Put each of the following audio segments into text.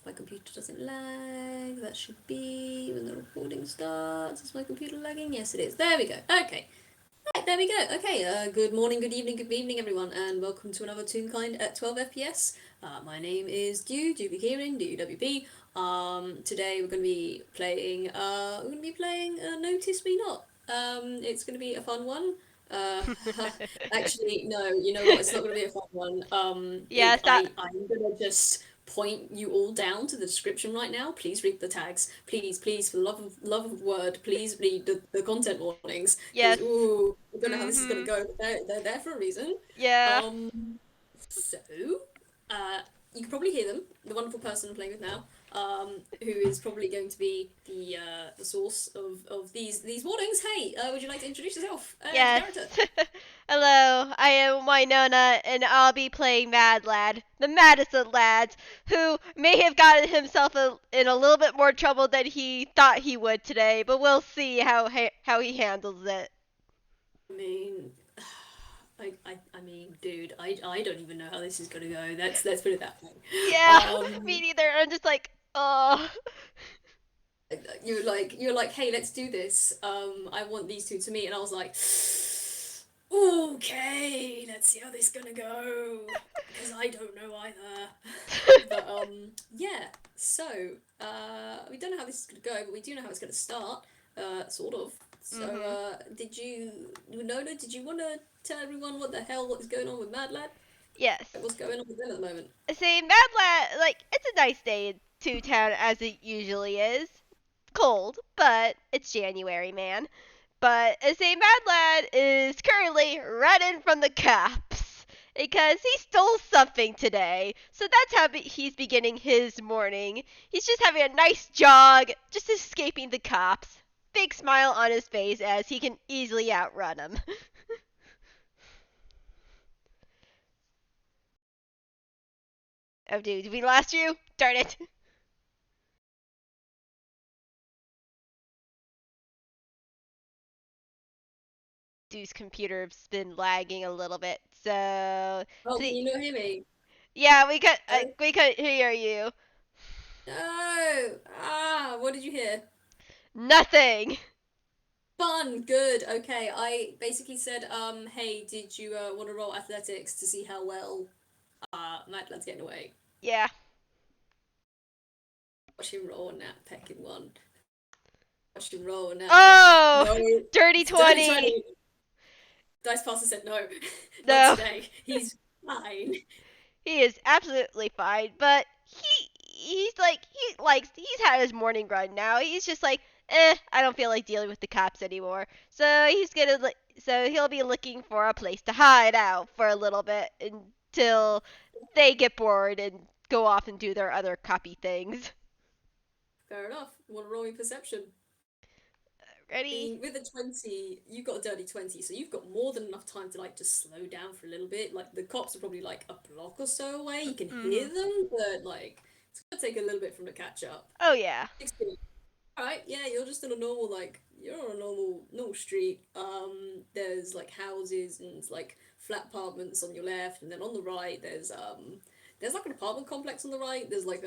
my computer doesn't lag. That should be when the recording starts. Is my computer lagging? Yes, it is. There we go. Okay. Right, there we go. Okay, good morning, good evening, everyone, and welcome to another Toonkind at 12 FPS. My name is Duke Hearing, DUWP. Today we're gonna be playing Notice Me Not. It's gonna be a fun one. Uh, actually, no, you know what? It's not gonna be a fun one. Yeah, stop. I'm gonna just point you all down to the description right now. Please read the tags. Please, for the love of word, please read the content warnings. Because Yes. ooh, I don't know how this is gonna Mm-hmm. go, but they're there for a reason. Yeah. So, uh, you can probably hear them. The wonderful person I'm playing with now, who is probably going to be the source of these warnings. Hey, would you like to introduce yourself and Yes. character? Hello, I am Winona, and I'll be playing Mad Lad, the maddest of lads, who may have gotten himself in a little bit more trouble than he thought he would today, but we'll see how he handles it. I mean, I mean, dude, I don't even know how this is gonna go. Let's put it that way. Yeah, me Um, neither. I'm just like, oh. you're like, hey, let's do this. I want these two to meet, and I was like, okay, let's see how this is gonna go because I don't know either. But yeah. So we don't know how this is gonna go, but we do know how it's gonna start. Sort of. So Mm-hmm. Winona, did you want to tell everyone what is going on with Mad Lad? Yes. Like, what's going on with them at the moment? See, Mad Lad, like, it's a nice day in Two Town as it usually is. Cold, but it's January, man. But say Mad Lad is currently running from the cops because he stole something today. So that's how he's beginning his morning. He's just having a nice jog, just escaping the cops. Big smile on his face as he can easily outrun them. Oh, dude, did we lost you? Darn it. Dude's computer's been lagging a little bit. So, Oh, can see, you not hear me? yeah, No. we could hear you. No. What did you hear? Nothing. Fun, good. Okay, I basically said, hey, did you want to roll athletics to see how well Mad Lad's getting away? Yeah. Watch him roll a nat peck in one. Watch him roll a nat peck. Oh, No, dirty it's a dirty 20. 20. Dice Master said no, not No, today. He's fine. he is absolutely fine, but he's had his morning run now. He's just like, I don't feel like dealing with the cops anymore. So he'll be looking for a place to hide out for a little bit until they get bored and go off and do their other copy things. Fair enough. Want to roll me perception? I Ready? mean, with a 20, you've got a dirty 20, so you've got more than enough time to like just slow down for a little bit. Like the cops are probably like a block or so away. You can hear Mhm. them, but like it's gonna take a little bit from the catch up. Oh yeah. 16. All right, yeah, you're just in a normal you're on a normal street. There's like houses and like flat apartments on your left, and then on the right there's like an apartment complex on the right. There's like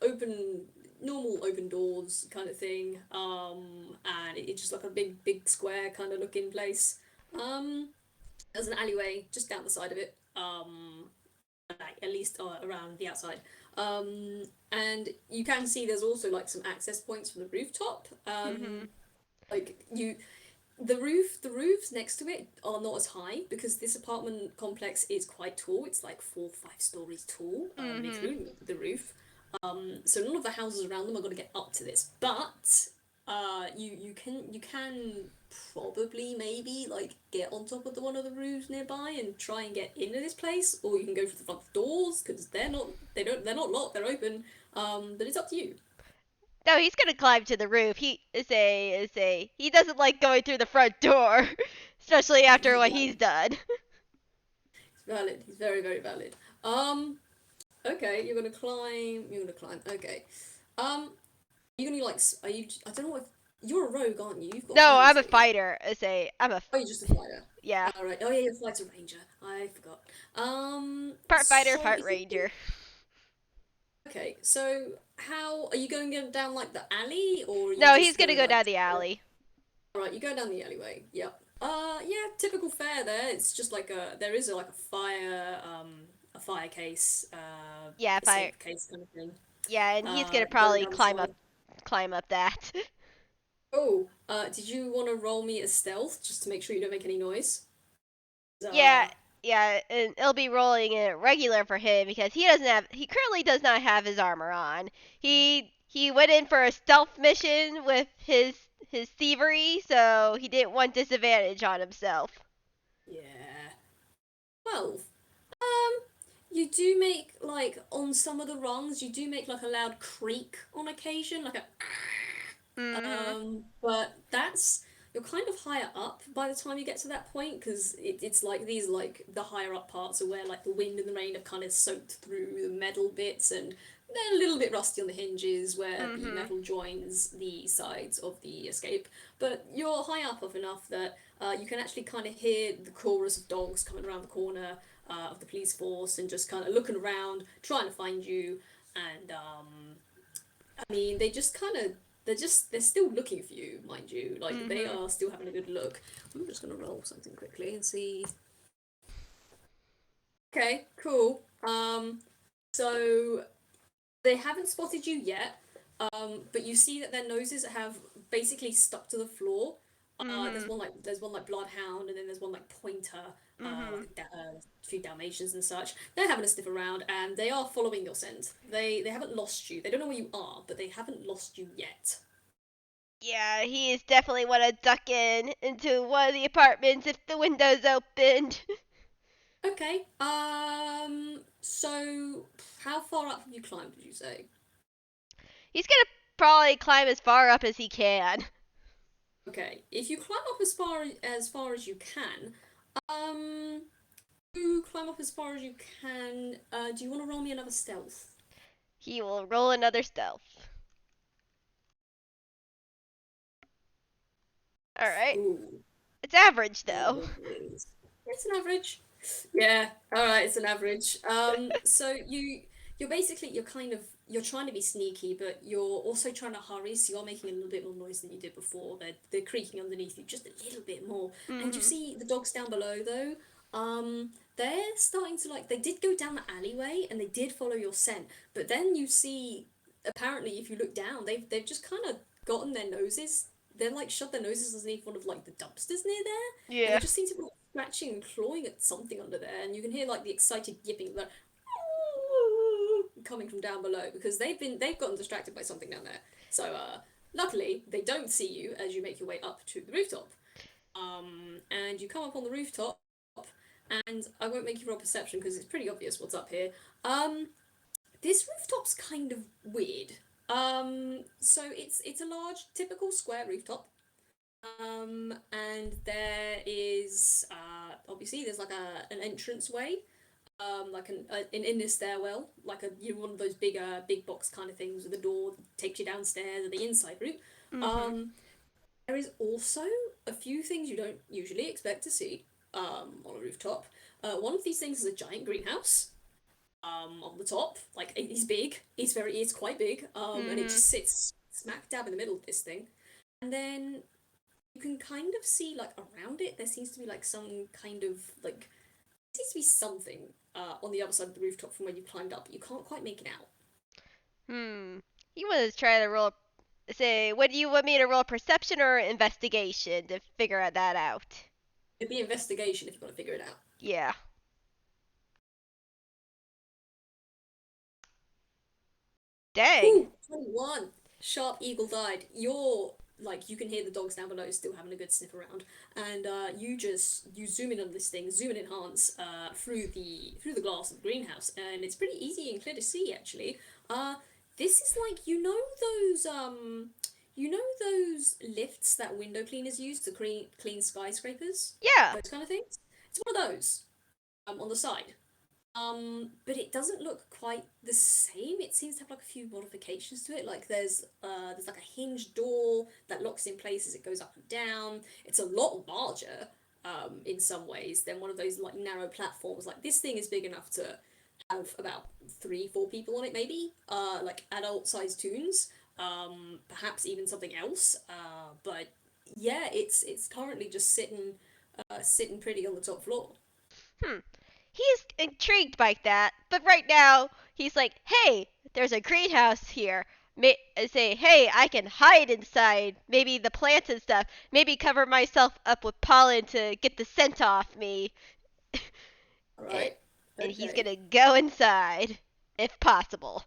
open normal open doors kind of thing. And it's just like a big square kind of looking place. Um, there's an alleyway just down the side of it. Like at least around the outside. And you can see there's also like some access points from the rooftop. Mhm. Like you, the roofs next to it are not as high because this apartment complex is quite tall. It's like 4 or 5 stories tall, Mhm. including the roof. So none of the houses around them are going to get up to this, but you can probably maybe like get on top of the one of the roofs nearby and try and get into this place, or you can go for the front doors because they're not locked, they're open. But it's up to you. No, he's gonna climb to the roof. He doesn't like going through the front door, especially after He's what he's valid. done. He's valid. He's very valid. Um, okay, You're gonna climb. Okay. You're gonna like. Are you? I don't know if you're a rogue, aren't you? You've got No, I'm a ability. fighter. Oh, you're just a fighter. Yeah, All right. Oh yeah, you're a fighter ranger. I forgot. part fighter, So part if you ranger. Okay, so how are you going down like the alley, or are you No, he's just gonna going go like? down the alley. All right, you go down the alleyway. Yep. Yeah, typical fare there. It's just like there is like a fire case, Yeah, fire. escape case kind of thing. Yeah, and he's gonna Going probably down the side. climb up that. Oh, did you want to roll me a stealth just to make sure you don't make any noise? Yeah, Uh, yeah, and it'll be rolling it regular for him because he currently does not have his armor on. He went in for a stealth mission with his thievery, so he didn't want disadvantage on himself. yeah. 12. Um, you do make like on some of the rungs, you do make like a loud creak on occasion, like a Mhm. but that's you're kind of higher up by the time you get to that point because it's like these like the higher up parts are where like the wind and the rain have kind of soaked through the metal bits and they're a little bit rusty on the hinges where the Mhm. metal joins the sides of the escape. But you're high up enough that you can actually kind of hear the chorus of dogs coming around the corner of the police force and just kind of looking around, trying to find you. And I mean, they just kind of they're still looking for you, mind you. Like they Mhm. are still having a good look. I'm just gonna roll something quickly and see. Okay, cool. So they haven't spotted you yet, but you see that their noses have basically stuck to the floor. Mhm. There's one like bloodhound, and then there's one like pointer, Mhm. a few dalmatians and such. They're having a sniff around, and they are following your scent. They haven't lost you. They don't know where you are, but they haven't lost you yet. Yeah, he is definitely want to duck in into one of the apartments if the window's opened. Okay. So how far up have you climbed? Did you say? He's gonna probably climb as far up as he can. Okay. If you climb up as far as you can, um, you climb up as far as you can. Do you want to roll me another stealth? He will roll another stealth. Alright. Ooh, It's average though. oh, it's an average. Yeah, all right, it's an average. So you're basically you're trying to be sneaky, but you're also trying to hurry, so you're making a little bit more noise than you did before. They're creaking underneath you just a little bit more. And you Mhm. see the dogs down below though. They're starting to like they did go down the alleyway and they did follow your scent, but then you see apparently if you look down, they've just kind of gotten their noses. They're like shoved their noses underneath one of like the dumpsters near there and they Yeah. just seem to be scratching and clawing at something under there, and you can hear like the excited yipping like coming from down below because they've gotten distracted by something down there. So luckily they don't see you as you make your way up to the rooftop. And you come up on the rooftop, and I won't make you roll perception because it's pretty obvious what's up here. This rooftop's kind of weird. So it's a large, typical square rooftop. And there is obviously there's like an entrance way, like an inner stairwell, like one of those big box kind of things with a door that takes you downstairs or the inside route. Mhm. Um, there is also a few things you don't usually expect to see on a rooftop. One of these things is a giant greenhouse. On the top, like it's big. It's quite big. And it Mhm. just sits smack dab in the middle of this thing. And then you can kind of see like around it there seems to be like some kind of like there seems to be something on the other side of the rooftop from where you climbed up but you can't quite make it out. Hmm. He was trying to roll. Say, what do you want me to roll? Perception or investigation to figure that out? It'd be investigation if you want to figure it out. Yeah. Dang. Ooh, 21. Sharp eagle died. You're like you can hear the dogs down below still having a good sniff around, and you zoom in on this thing, zoom and enhance through the glass of the greenhouse, and it's pretty easy and clear to see actually. Uh, this is like you know those lifts that window cleaners use to clean skyscrapers, Yeah. those kind of things. It's one of those on the side. But it doesn't look quite the same. It seems to have like a few modifications to it. Like there's like a hinge door that locks in place as it goes up and down. It's a lot larger in some ways than one of those like narrow platforms. Like this thing is big enough to have about 3, 4 people on it, maybe. Like adult-sized toons. Perhaps even something else. But yeah, it's currently just sitting pretty on the top floor. Hmm. He's intrigued by that, but right now he's like, "Hey, there's a greenhouse here. Say, hey, I can hide inside. Maybe the plants and stuff. Maybe cover myself up with pollen to get the scent off me." All and, right. and he's Okay. gonna go inside, if possible.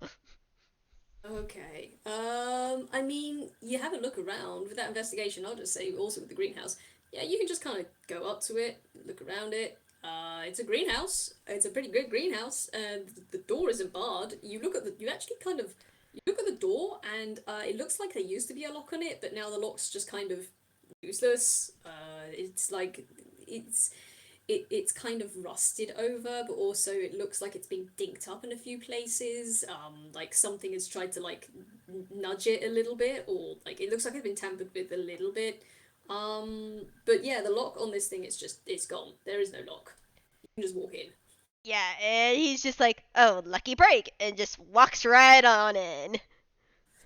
Okay. I mean, you have a look around with that investigation. I'll just say also with the greenhouse. Yeah, you can just kind of go up to it, look around it. It's a greenhouse. It's a pretty good greenhouse, and the door isn't barred. You actually kind of, you look at the door, and it looks like there used to be a lock on it, but now the lock's just kind of useless. It's like it's it's kind of rusted over, but also it looks like it's been dinked up in a few places. Like something has tried to like nudge it a little bit, or like it looks like it's been tampered with a little bit. But yeah, the lock on this thing is just it's gone. There is no lock. You can just walk in. Yeah, and he's just like, "Oh, lucky break," and just walks right on in.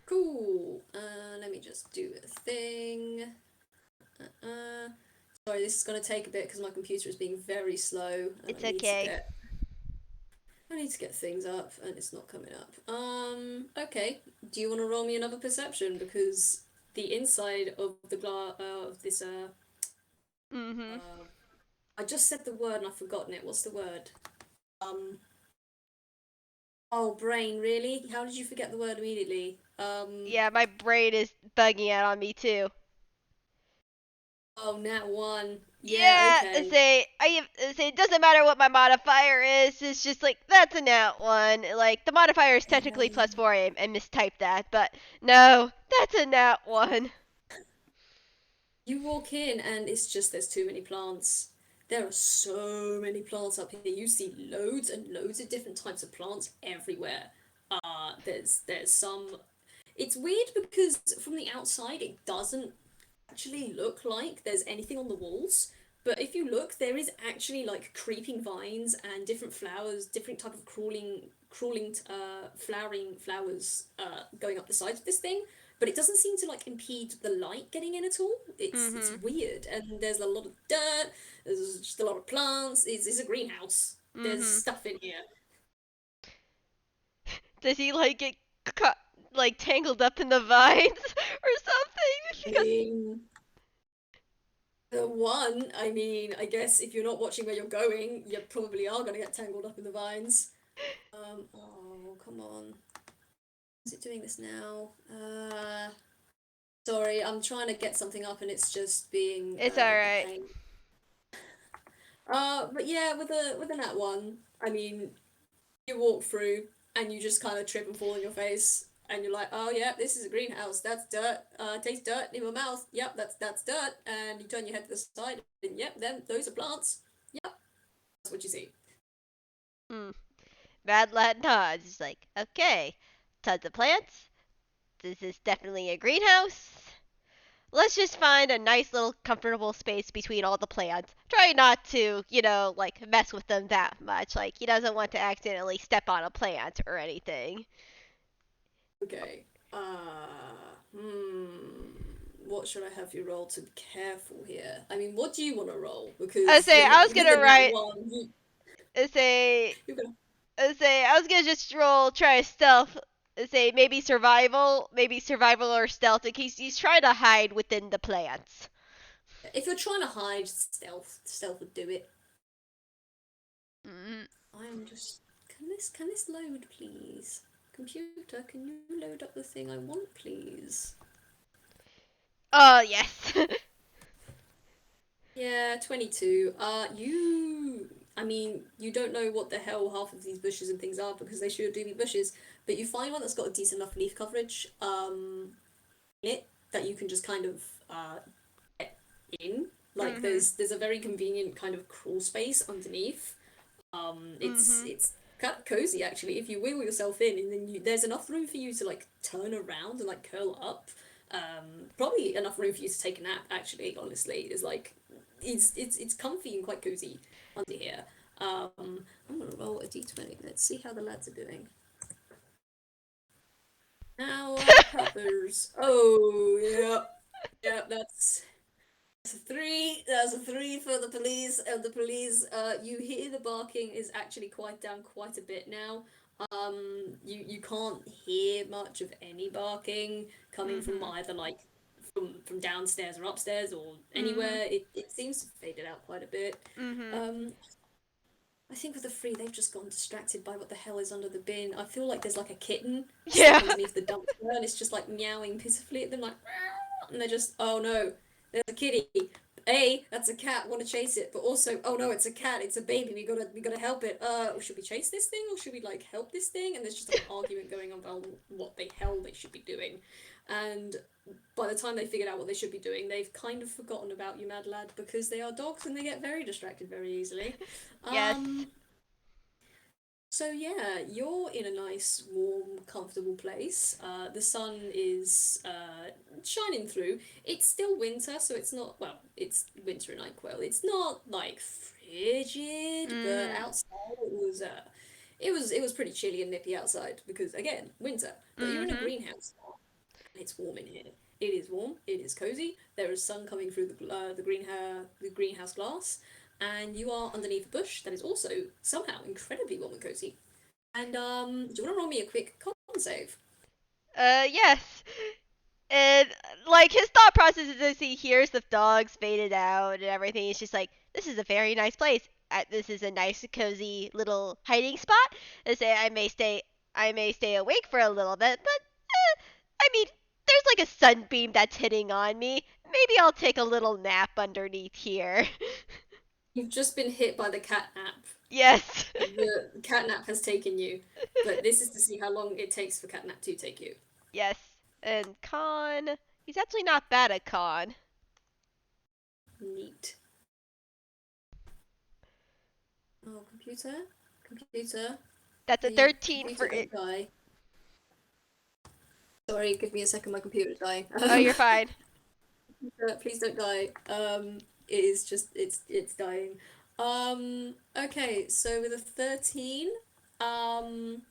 Cool. Let me just do a thing. Uh, Sorry, this is gonna take a bit because my computer is being very slow, and It's okay. I need to get things up, and it's not coming up. Okay. Do you want to roll me another perception because the inside of the glass of this Mm-hmm. uh I just said the word and I've forgotten it. What's the word? Um. Oh, brain. Really? How did you forget the word immediately? Yeah, my brain is bugging out on me too. Oh, nat one. Yeah. Yeah, Okay. say it doesn't matter what my modifier is. It's just like that's a nat one. Like the modifier is technically Yeah. +4. I mistyped that, but no, that's a nat one. You walk in and it's just there's too many plants. There are so many plants up here. You see loads and loads of different types of plants everywhere. There's some. It's weird because from the outside it doesn't actually look like there's anything on the walls. But if you look, there is actually like creeping vines and different flowers, different type of flowering flowers going up the sides of this thing. But it doesn't seem to like impede the light getting in at all. It's Mm-hmm. weird, and there's a lot of dirt. There's just a lot of plants. It's a greenhouse. There's Mm-hmm. stuff in here. Does he like get cut, like tangled up in the vines or something? I Because mean, the one, I mean, I guess if you're not watching where you're going, you probably are gonna get tangled up in the vines. Oh, come on. Is it doing this now? Sorry, I'm trying to get something up and it's just being it's a alright. pain. But yeah, with a nat one, I mean, you walk through and you just kind of trip and fall on your face, and you're like, oh yeah, this is a greenhouse. That's dirt. Taste dirt in my mouth. Yep, that's dirt. And you turn your head to the side, and yep, then those are plants. Yep, that's what you see. Mm. Mad Lad nods. He's like, okay, tons of plants. This is definitely a greenhouse. Let's just find a nice little comfortable space between all the plants. Try not to, like mess with them that much. Like he doesn't want to accidentally step on a plant or anything. Okay. What should I have you roll to be careful here? I mean, what do you want to roll? I Because say I was with gonna a nat write. one, I say you're gonna. I was gonna just roll try stealth. Say maybe survival or stealth in case he's trying to hide within the plants. If you're trying to hide, stealth would do it. Mm. I'm just. Can this load, please? Computer, can you load up the thing I want, please? Oh yes. Yeah, 22. I mean, you don't know what the hell half of these bushes and things are because they sure do be bushes, but you find one that's got a decent enough leaf coverage, it that you can just kind of, get in. Like, Mhm. there's a very convenient kind of crawl space underneath. Mhm. It's kind of cozy actually. If you wiggle yourself in, and then there's enough room for you to like turn around and like curl up. Probably enough room for you to take a nap. Actually, honestly, is like it's comfy and quite cozy under here. I'm gonna roll a d20. Let's see how the lads are doing. Now, puppers. Oh, yeah. Yeah, that's a three. That's a three for the police. And the police, you hear the barking is actually quite down quite a bit now. You can't hear much of any barking coming from Mhm. either like from downstairs or upstairs or Mhm. anywhere. It seems to have faded out quite a bit. Mhm. Um, I think with the three, they've just gone distracted by what the hell is under the bin. I feel like there's like a kitten Yeah. stuck underneath the dumpster, and it's just like meowing pitifully at them, like, "Meow," and they're just, oh no, there's a kitty. A, that's a cat. Want to chase it, but also, oh no, it's a cat. It's a baby. We gotta help it. Should we chase this thing or should we like help this thing? And there's just like an argument going on about what the hell they should be doing, and by the time they figured out what they should be doing, they've kind of forgotten about you, mad lad, because they are dogs and they get very distracted very easily. Yes. Um, so yeah, you're in a nice, warm, comfortable place. The sun is shining through. It's still winter, so it's not well. It's winter in Nyquil. It's not like frigid, but Mhm. outside it was pretty chilly and nippy outside because again, winter. But you're in a Mhm. greenhouse and it's warm in here. It is warm. It is cozy. There is sun coming through the greenhouse glass, and you are underneath a bush that is also somehow incredibly warm and cozy. And do you want to roll me a quick con save? Yes. And like his thought process is as he hears the dogs faded out and everything, he's just like, "This is a very nice place. This is a nice, cozy little hiding spot. I say I may stay awake for a little bit, but I mean, there's like a sunbeam that's hitting on me. Maybe I'll take a little nap underneath here." You've just been hit by the catnap. Yes. The catnap has taken you, but this is to see how long it takes for catnap to take you. Yes. And con, he's actually not bad at con. Neat. Oh, computer, computer, That's a please, 13 for computer, it. don't die. Sorry, give me a second. My computer's dying. Oh, you're fine. Please don't die. It is just it's dying. Okay, so with a 13, um,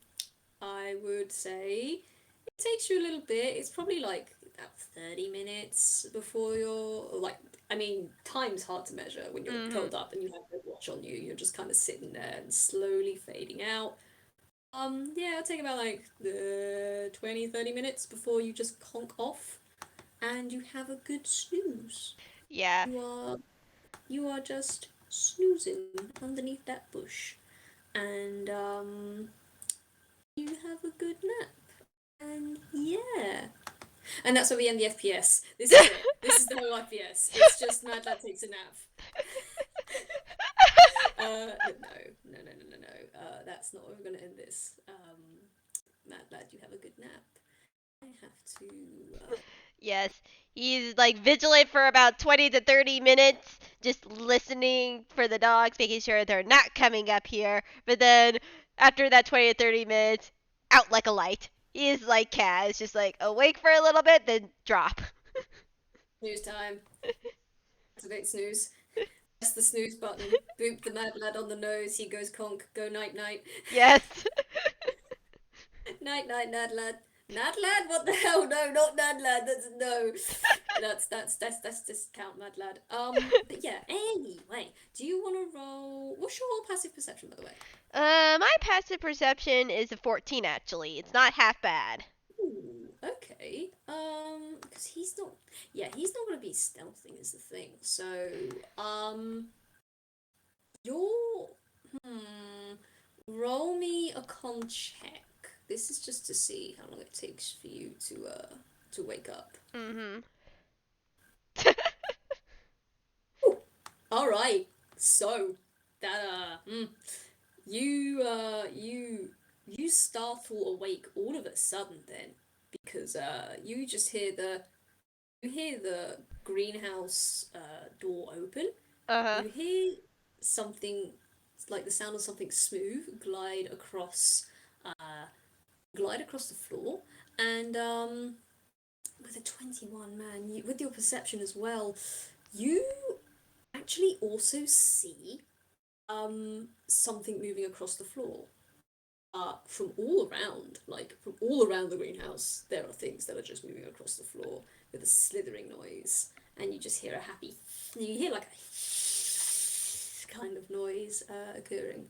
I would say it takes you a little bit. It's probably like about 30 minutes before you're like I mean, time's hard to measure when you're Mhm. curled up and you have the watch on you. You're just kind of sitting there and slowly fading out. Yeah, it'll take about like 20, 30 minutes before you just conk off and you have a good snooze. Yeah. You are you are just snoozing underneath that bush, and you have a good nap. And yeah, and that's where we end the FPS. This is it. This is the whole FPS. It's just Mad Lad takes a nap. No. That's not where we're gonna end this. Mad Lad, you have a good nap. I have to. Yes. He's like vigilant for about 20 to 30 minutes, just listening for the dogs, making sure they're not coming up here. But then after that 20 to 30 minutes, out like a light. He is like Cat. It's just like awake for a little bit, then drop. Snooze time. Activate snooze. Press the snooze button. Boop the Mad Lad on the nose. He goes conk. Go night night. Yes. Night night, Nad lad. Nad lad? What the hell? No, not Nad lad. That's no. That's discount Mad lad. But yeah. Anyway, do you want to roll? What's your passive perception, by the way? My passive perception is a 14 actually. It's not half bad. Ooh, okay. Because he's not. Yeah, he's not gonna be stealthing is the thing. So, your roll me a con check. This is just to see how long it takes for you to wake up. Mhm. Ooh, all right. So that you you startle awake all of a sudden then because you just hear the greenhouse door open. Uh-huh. You hear something like the sound of something smooth uh glide across the floor and with a 21 man with your perception as well you actually also see something moving across the floor. From all around, like from all around the greenhouse, there are things that are just moving across the floor with a slithering noise, and you just hear a happy, you hear like a kind of noise occurring.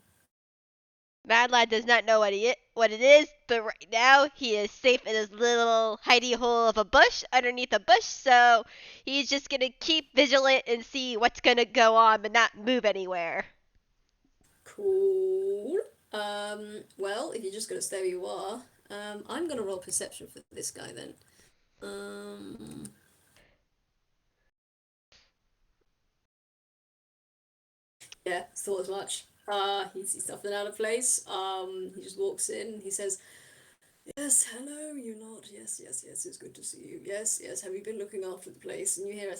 Mad Lad does not know what it is, but right now he is safe in his little hidey hole of a bush underneath a bush, so he's just gonna keep vigilant and see what's gonna go on, but not move anywhere. Cool. Well, if you're just gonna stay where you are, I'm gonna roll perception for this guy then. Um, yeah, thought as much. He sees something out of place. He just walks in. He says, "Yes, hello, you not? Yes, yes, yes. It's good to see you. Yes, yes. Have you been looking after the place?" And you hear a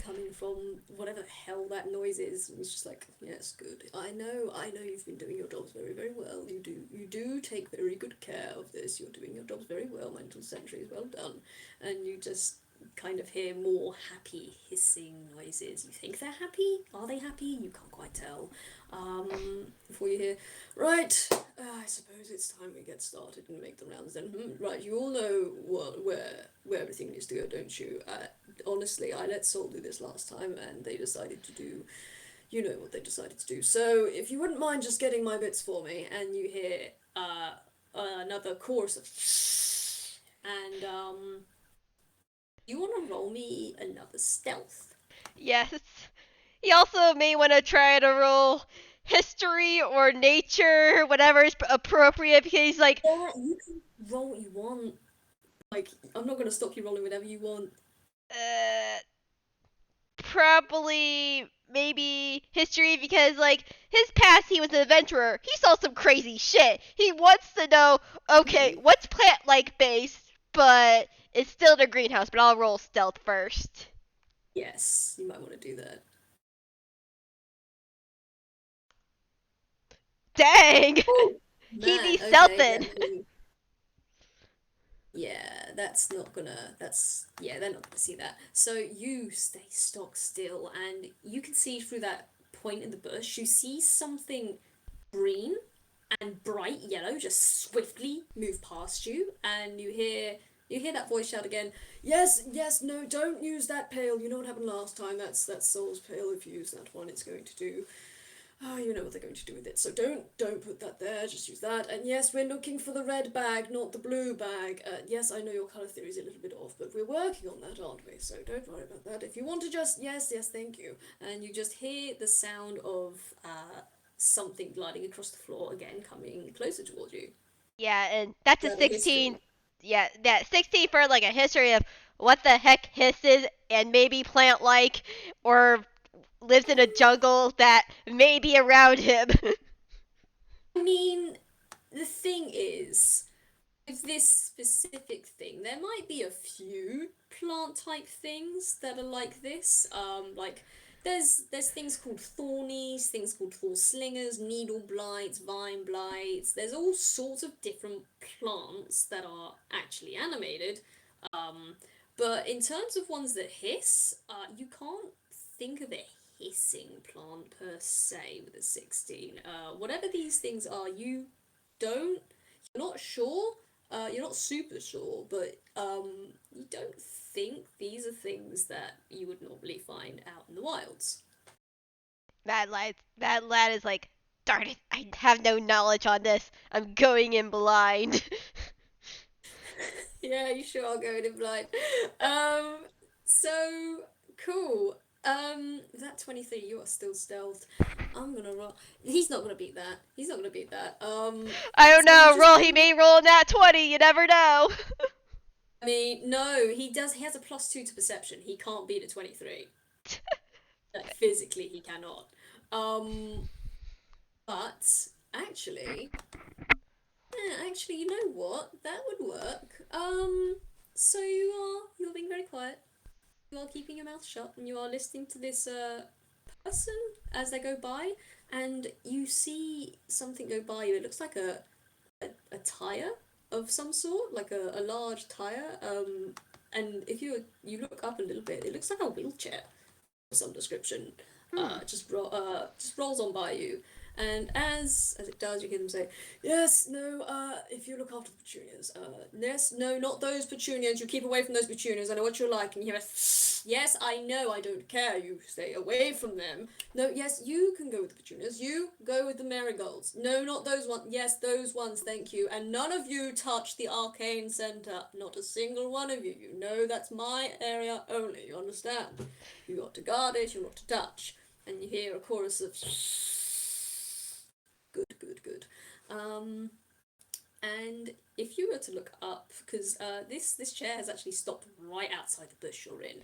coming from whatever the hell that noise is. And he's just like, "Yes, good. I know. You've been doing your jobs very, very well. You do take very good care of this. You're doing your jobs very well. Mental sentries, well done." And you just kind of hear more happy hissing noises. You think they're happy? Are they happy? You can't quite tell. Before you hear, right, I suppose it's time we get started and make the rounds then. Right, you all know where everything needs to go, don't you? Honestly, I let Sol do this last time and they decided to do, you know what they decided to do. So if you wouldn't mind just getting my bits for me, and you hear another chorus of and you want to roll me another stealth? Yes. He also may want to try to roll history or nature, whatever is appropriate, because he's like, Yeah, you can roll what you want. Like, I'm not gonna stop you rolling whatever you want. uh, probably maybe history because like his past he was an adventurer. He saw some crazy shit. He wants to know, okay, Okay. what's plant like based, but it's still the greenhouse, but I'll roll stealth first. Yes, you might want to do that. Dang. Oh He man, be okay, stealthing. yeah, that's not gonna, that's, yeah, they're not gonna see that. So you stay stock still, and you can see through that point in the bush, you see something green and bright yellow just swiftly move past you, and you hear that voice shout again, "Yes, yes, no, don't use that pail. You know what happened last time. That's Soul's pail. If you use that one, it's going to do, oh, you know what they're going to do with it. So don't put that there. Just use that. And yes, we're looking for the red bag, not the blue bag. Yes, I know your color theory is a little bit off, but we're working on that, aren't we? So don't worry about that. If you want to just yes, yes, thank you." And you just hear the sound of something gliding across the floor again, coming closer towards you. Yeah, and that's a Grab a 16. history. Yeah, that 16 for like a history of what the heck hisses and maybe plant like or lives in a jungle that may be around him. I mean, the thing is, with this specific thing, there might be a few plant type things that are like this. Like there's things called thornies, things called thorn slingers, needle blights, vine blights. There's all sorts of different plants that are actually animated. Um, but in terms of ones that hiss, you can't think of a hissing plant per se with a 16. Whatever these things are, don't you're not sure. You're not super sure, but you don't think these are things that you would normally find out in the wilds. Mad Lad is like, darn it, I have no knowledge on this. I'm going in blind. Yeah, you sure are going in blind. Um, so cool. That 23, you are still stealth. I'm gonna roll. He's not gonna beat that. He's not gonna beat that. I don't So you know, just, roll, he may roll in that 20, you never know. I mean, no, he does. He has a +2 to perception. He can't beat a 23. Like physically, he cannot. Um, but actually, yeah, actually, you know what? That would work. So you're being very quiet. You are keeping your mouth shut, and you are listening to this person as they go by, and you see something go by you. It looks like a tire of some sort, like a large tire. And if you look up a little bit, it looks like a wheelchair of some description. Hmm. Just rolls on by you. And as it does, you hear them say, "Yes, no. If you look after the petunias, yes, no, not those petunias. You keep away from those petunias. I know what you're like." And you hear, "Yes, I know. I don't care. You stay away from them. No, yes, you can go with the petunias. You go with the marigolds. No, not those ones. Yes, those ones. Thank you. And none of you touch the arcane center. Not a single one of you. You know that's my area only. You understand? You got to guard it. You're not to touch." And you hear a chorus of good, good, good. Um, and if you were to look up, because this chair has actually stopped right outside the bush you're in,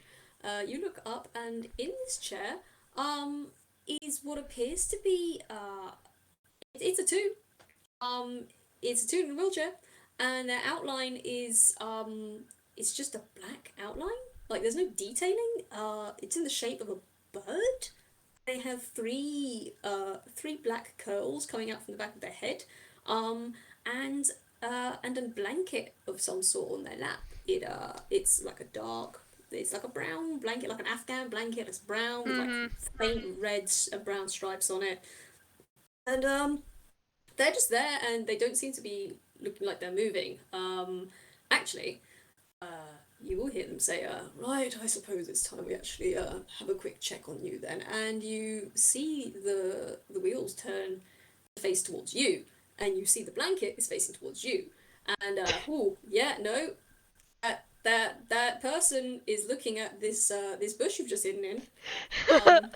you look up, and in this chair, um, is what appears to be it's a toon. Um, it's a toon in a wheelchair, and their outline is it's just a black outline. Like there's no detailing. It's in the shape of a bird. They have three black curls coming out from the back of their head, um, and and a blanket of some sort on their lap. It's like a dark. It's like a brown blanket, like an Afghan blanket. It's brown with like Mm-hmm. faint red brown stripes on it, and they're just there, and they don't seem to be looking like they're moving. Actually, you will hear them say, "Right, I suppose it's time we actually have a quick check on you then." And you see the wheels turn face towards you, and you see the blanket is facing towards you. And oh yeah, no, that person is looking at this bush you've just hidden in. Um,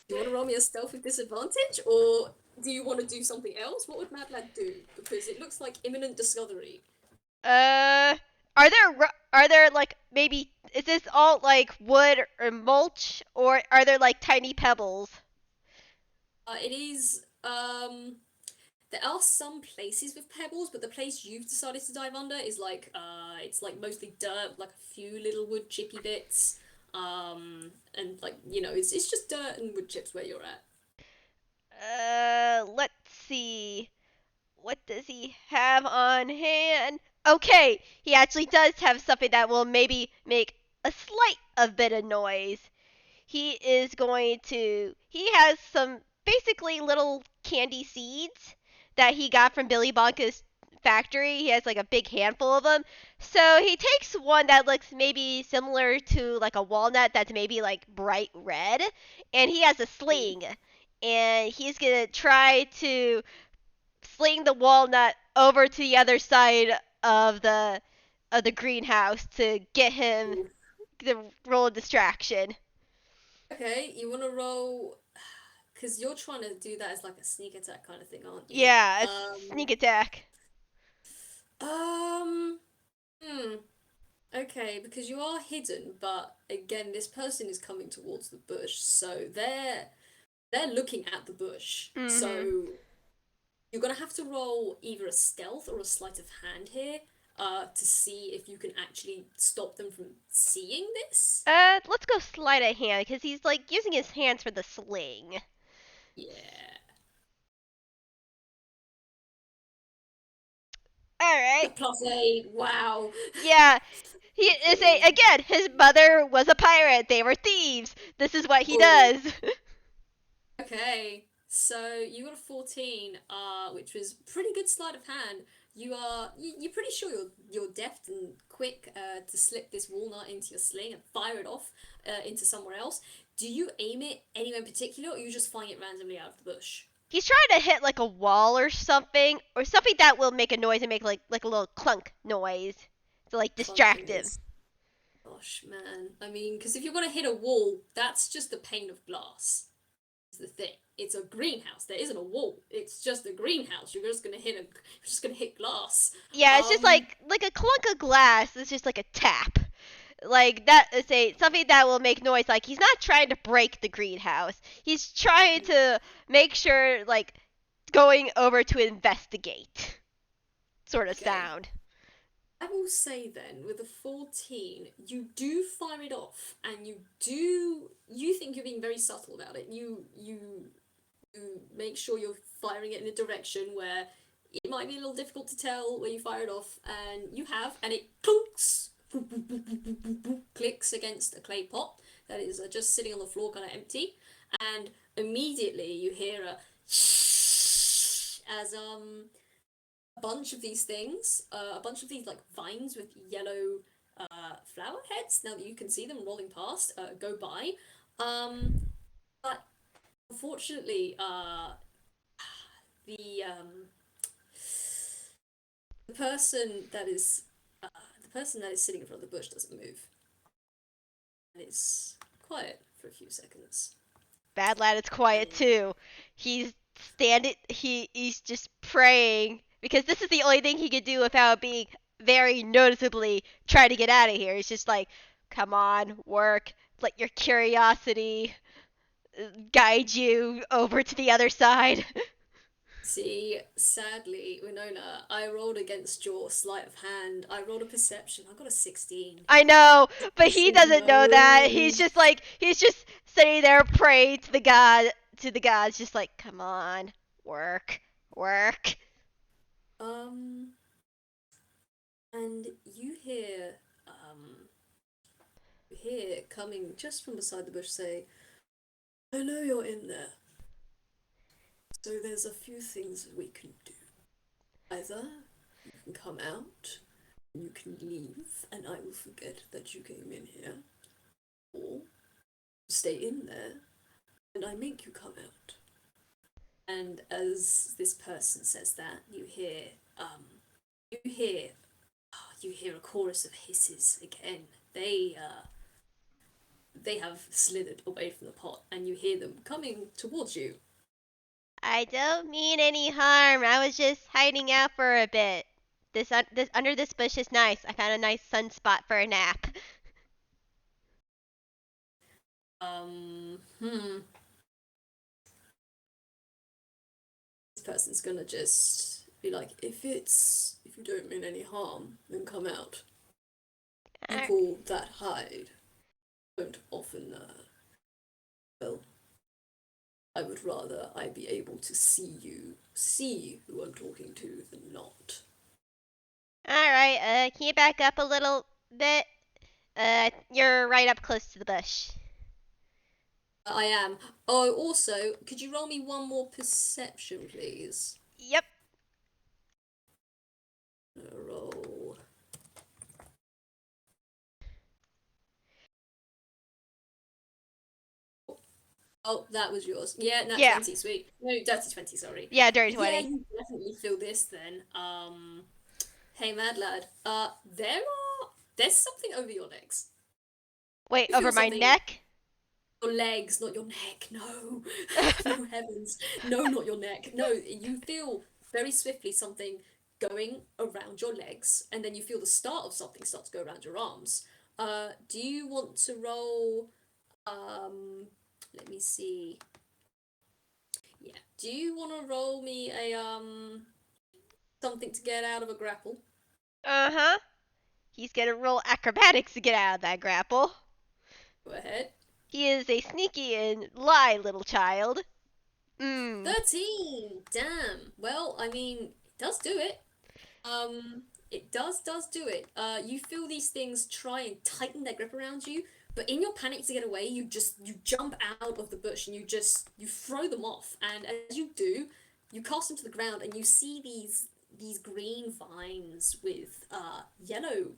do you want to roll me a stealth with disadvantage, or do you want to do something else? What would Mad Lad do? Because it looks like imminent discovery. Uh, are there like maybe is this all like wood or mulch or are there like tiny pebbles? It is there are some places with pebbles, but the place you've decided to dive under is like it's like mostly dirt, like a few little wood chippy bits. And like, it's just dirt and wood chips where you're at. Let's see. What does he have on hand? Okay, he actually does have something that will maybe make a slight a bit of noise. He has some basically little candy seeds that he got from Billy Bonka's factory. He has like a big handful of them. So he takes one that looks maybe similar to like a walnut that's maybe like bright red, and he has a Mm. sling. And he's gonna try to sling the walnut over to the other side of the greenhouse to get him Ooh. to roll a distraction. Okay, you want to roll because you're trying to do that as like a sneak attack kind of thing, aren't you? Yeah, it's sneak attack. Um, hmm. Okay, because you are hidden, but again, this person is coming towards the bush, so they're looking at the bush. Mhm. So you're gonna have to roll either a stealth or a sleight of hand here, to see if you can actually stop them from seeing this. Let's go sleight of hand because he's like using his hands for the sling. Yeah. All right. +8. Wow. Yeah, he is a Okay. again. His mother was a pirate. They were thieves. This is what he Oh. does. Okay. So you got a 14, which was pretty good sleight of hand. You're pretty sure you're deft and quick to slip this walnut into your sling and fire it off into somewhere else. Do you aim it anywhere in particular, or you just firing it randomly out of the bush? He's trying to hit like a wall or something that will make a noise and make like a little clunk noise to like distract Clunking him. is, gosh, man. I mean, because if you're gonna hit a wall, that's just a pane of glass. Is the thing. It's a greenhouse. There isn't a wall. It's just a greenhouse. You're just gonna hit glass. Yeah, it's just Um, like a clunk of glass. It's just like a tap. Like that is a something that will make noise. Like he's not trying to break the greenhouse. He's trying to make sure like going over to investigate sort of okay. sound. I will say then, with a 14, you do fire it off, and you think you're being very subtle about it. You make sure you're firing it in a direction where it might be a little difficult to tell where you fire it off, and you have, and it clinks, clicks against a clay pot. that is just sitting on the floor, kind of empty, and immediately you hear a as a bunch of these things, a bunch of these like vines with yellow flower heads. Now that you can see them rolling past, go by. But unfortunately, the um, the person that is uh, the person that is sitting in front of the bush doesn't move, and it's quiet for a few seconds. Bad lad is quiet And too. He's just praying because this is the only thing he could do without being very noticeably trying to get out of here. He's just like, come on, work. Let your curiosity guide you over to the other side. see, sadly, Winona, I rolled against your sleight of hand. I rolled a perception. I got a 16. I know, but he Person doesn't know that. knows. He's just sitting there praying to the gods, just like, come on, work, work. Um, and you hear coming just from beside the bush say, I know you're in there. So there's a few things we can do. Either you can come out, and you can leave, and I will forget that you came in here, or stay in there, and I make you come out. And as this person says that, you hear, you hear a chorus of hisses again. They have slithered away from the pot, and you hear them coming towards you. I don't mean any harm. I was just hiding out for a bit. This under this bush is nice. I found a nice sunspot for a nap. Hmm. This person's gonna just be like, if you don't mean any harm, then come out. People that hide don't often, well, I would rather I be able to see who I'm talking to than not. All right. Can you back up a little bit? You're right up close to the bush. I am. Oh, also, could you roll me one more perception, please? Yep. Roll. Oh, that was yours. Yeah, nat Yeah. 20, sweet. No, dirty 20, sorry. Yeah, dirty Yeah, 20. you definitely feel this then. Hey, mad lad. There's something over your legs. Wait, You over feel my something, neck? your legs, not your neck. No, no heavens. No, not your neck. No, you feel very swiftly something going around your legs, and then you feel the start of something start to go around your arms. Do you want to roll, let me see. Yeah. Do you want to roll me a something to get out of a grapple? Uh huh. He's gonna roll acrobatics to get out of that grapple. Go ahead. He is a sneaky and lie little child. Mmm. 13. Damn. Well, I mean, it does do it. It does do it. You feel these things try and tighten their grip around you, but in your panic to get away, you jump out of the bush and you throw them off. And as you do, you cast them to the ground and you see these green vines with yellow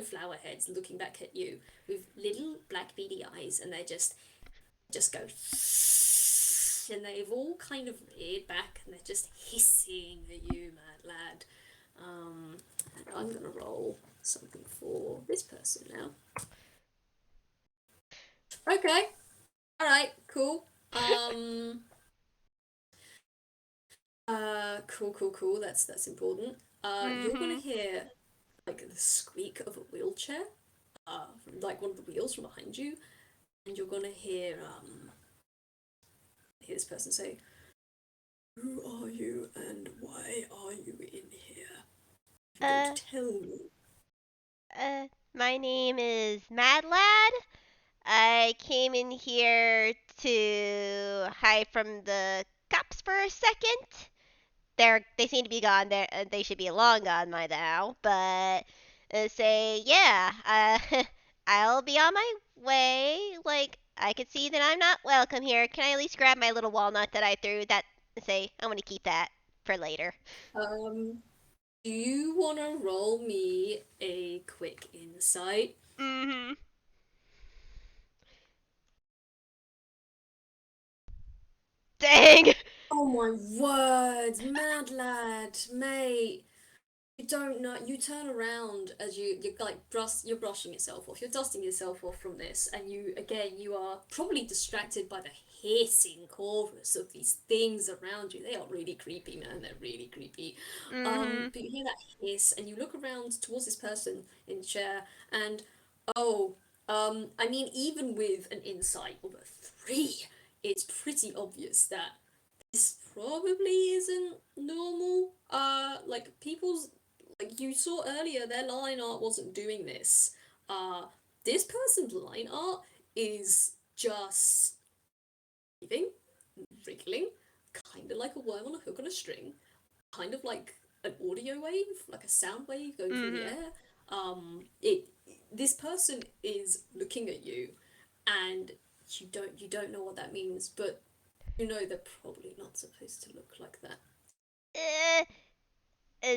flower heads looking back at you with little black beady eyes, and they just go and they've all kind of reared back and they're just hissing at you, mad lad. And I'm gonna roll something for this person now. Okay, all right, cool. Cool. That's important. You're gonna Mm-hmm. hear like the squeak of a wheelchair, from like one of the wheels from behind you, and you're gonna hear this person say, "Who are you and why are you in here? You're going to Uh, tell me." my name is Mad Lad. I came in here to hide from the cops for a second. They seem to be gone. They should be long gone by now. But say yeah. I'll be on my way. Like, I could see that I'm not welcome here. Can I at least grab my little walnut that I threw that say, I want to keep that for later? Um, do you want to roll me a quick insight? Mm-hmm. Dang! Oh my word, mad lad, mate. You don't know. You turn around as you're like you're brushing yourself off. You're dusting yourself off from this, and you are probably distracted by the hissing chorus of these things around you. They are really creepy, man. They're really creepy. Mm-hmm. But you hear that hiss, and you look around towards this person in the chair, and oh, I mean, even with an insight of a three, it's pretty obvious that this probably isn't normal. Like people's like you saw earlier, their line art wasn't doing this. Uh, this person's line art is just moving, wriggling, kind of like a worm on a hook on a string, kind of like an audio wave, like a sound wave going through the Mm-hmm. air. It this person is looking at you, and you don't know what that means, but you know they're probably not supposed to look like that. Uh,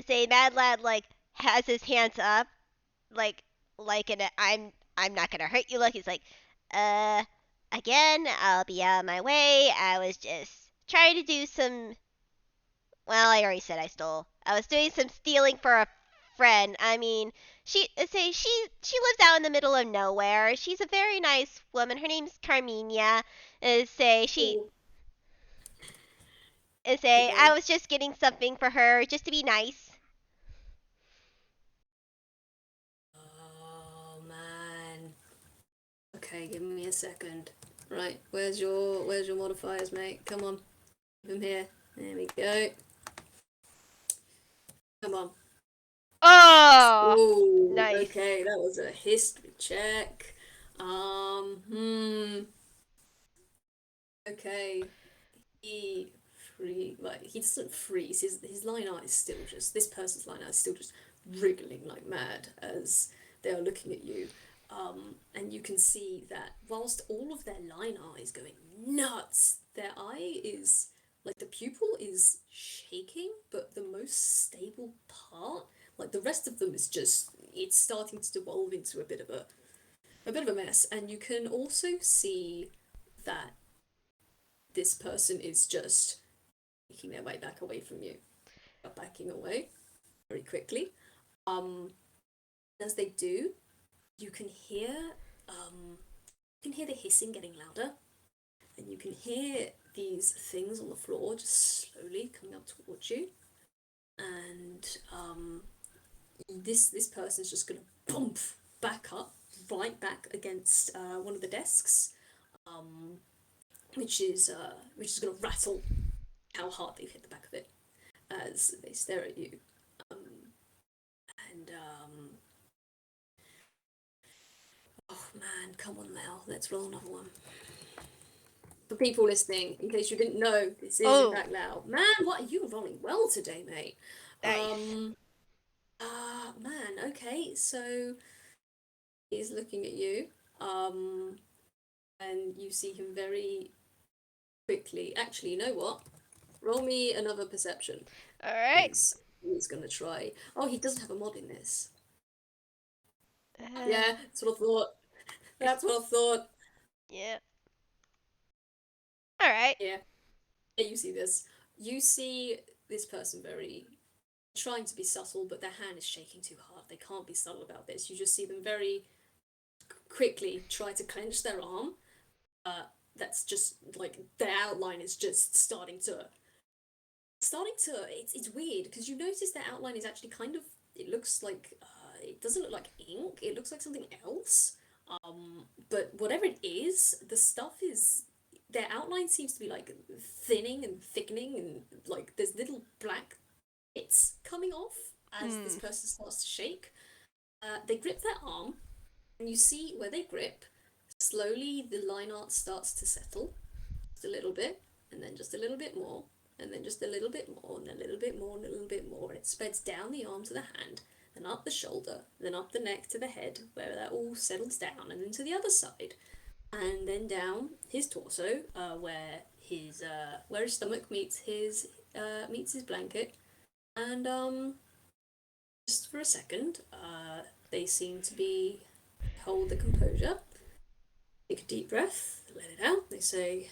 say Mad Lad like has his hands up, like in a I'm not gonna hurt you look. He's like, uh, again, I'll be on my way. I was just trying to do some. Well, I already said I stole. I was doing some stealing for a friend. I mean, she lives out in the middle of nowhere. She's a very nice woman. Her name's Carmenia. Say she Oh, say I yeah. was just getting something for her just to be nice. Oh man. Okay, give me a second. Right, where's your modifiers, mate? Come on, keep them here. There we go. Come on. Oh, Oh, nice. okay, that was a history check. Okay. He like he doesn't freeze. His line art is still just this person's line art is still just wriggling like mad as they are looking at you. And you can see that whilst all of their line art is going nuts, their eye is like the pupil is shaking, but the most stable part, like the rest of them is just it's starting to devolve into a bit of a mess. And you can also see that this person is just making their way back away from you, backing away very quickly. Um, as they do, you can hear you can hear the hissing getting louder, and you can hear these things on the floor just slowly coming up towards you. And this person's just gonna bump back up, right back against one of the desks, um, which is gonna rattle how hard they've hit the back of it as they stare at you. Um, and oh man, come on now, let's roll another one. For people listening, in case you didn't know, this is in Oh, fact Lao. Man, what are you rolling well today, mate? nice. Um, man, okay, so he's looking at you, um, and you see him very quickly. Actually, you know what? Roll me another perception, All right. because he's gonna try. Oh, he doesn't have a mod in this. Uh, Yeah, that's what I thought. it's, That's what I thought. yeah. All right. Yeah. Yeah, you see this. You see this person very trying to be subtle, but their hand is shaking too hard. They can't be subtle about this. You just see them very quickly try to clench their arm. Uh, that's just like their outline is just it's weird because you notice their outline is actually kind of it looks like it doesn't look like ink. It looks like something else. But whatever it is, the stuff is their outline seems to be like thinning and thickening and like there's little black bits coming off as this Hmm. person starts to shake. They grip their arm, and you see where they grip. Slowly, the line art starts to settle just a little bit, and then just a little bit more, and then just a little bit more, and a little bit more, and a little bit more, and it spreads down the arm to the hand, then up the shoulder, then up the neck to the head, where that all settles down, and then to the other side, and then down his torso, where his stomach meets his blanket, and just for a second, they seem to be hold the composure, take a deep breath, let it out. They say,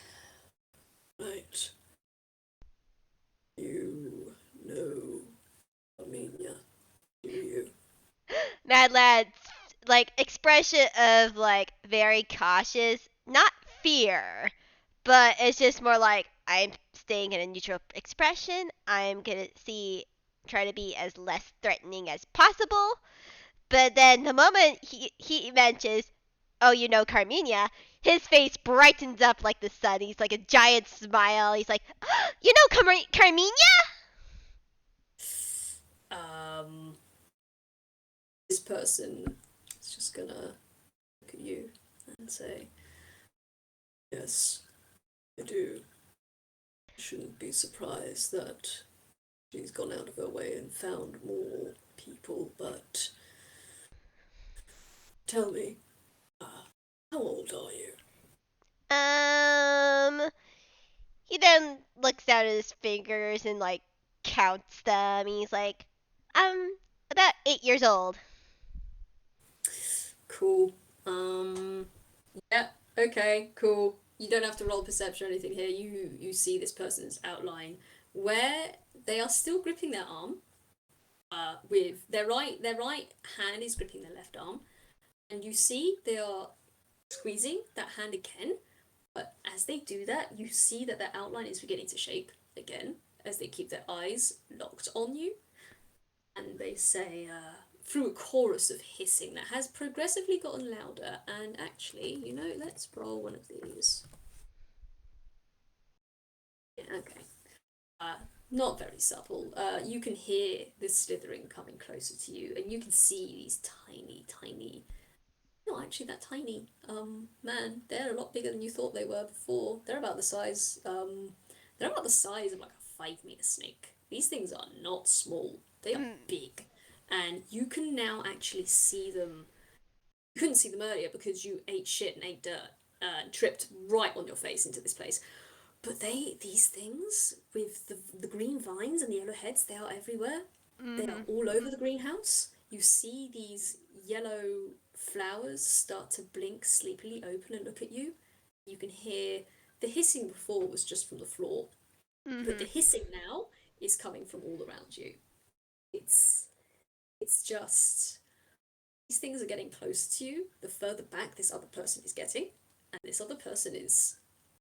"Right, you know Armenia, do you?" Mad Lad's like expression of like very cautious, not fear, but it's just more like I'm staying in a neutral expression. I'm gonna try to be as less threatening as possible. But then the moment he mentions, "Oh, you know Carmenia," his face brightens up like the sun. He's like a giant smile. He's like, oh, "You know Carmenia?" Um, this person is just gonna look at you and say, "Yes, I do. I shouldn't be surprised that she's gone out of her way and found more people, but tell me, how old are you?" Um, he then looks down at his fingers and like counts them. He's like, about 8 years old. Cool. Um, yeah, okay, cool. You don't have to roll perception or anything here. You see this person's outline where they are still gripping their arm. With their right hand is gripping their left arm, and you see they are squeezing that hand again. But as they do that, you see that their outline is beginning to shape again as they keep their eyes locked on you, and they say, through a chorus of hissing that has progressively gotten louder. And actually, let's roll one of these. Yeah, okay. Uh, Not very subtle. You can hear the slithering coming closer to you, and you can see these tiny, tiny. Not actually that tiny. Man, they're a lot bigger than you thought they were before. They're about the size. They're about the size of like a 5 meter snake. These things are not small. They are Mm, big, and you can now actually see them. You couldn't see them earlier because you ate shit and ate dirt, and tripped right on your face into this place. But these things with the green vines and the yellow heads, they are everywhere. They are mm-hmm. all over the greenhouse. You see these yellow flowers start to blink sleepily open and look at you. You can hear the hissing before was just from the floor, but the Mm-hmm. hissing now is coming from all around you. It's it's just these things are getting closer to you the further back this other person is getting, and this other person is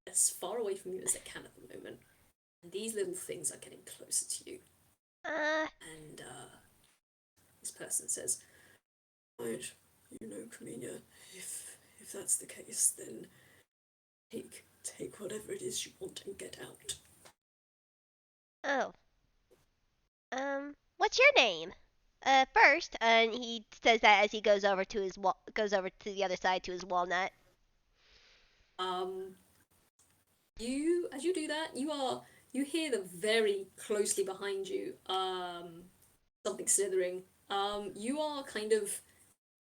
as far away from you as they can at the moment. And these little things are getting closer to you. Uh, And this person says, "Right, you know, Kamina, if that's the case, then take whatever it is you want and get out." oh. What's your name? First, and he says that as he goes over to the other side to his walnut. Um, as you do that, you hear them very closely behind you. Something slithering. You are kind of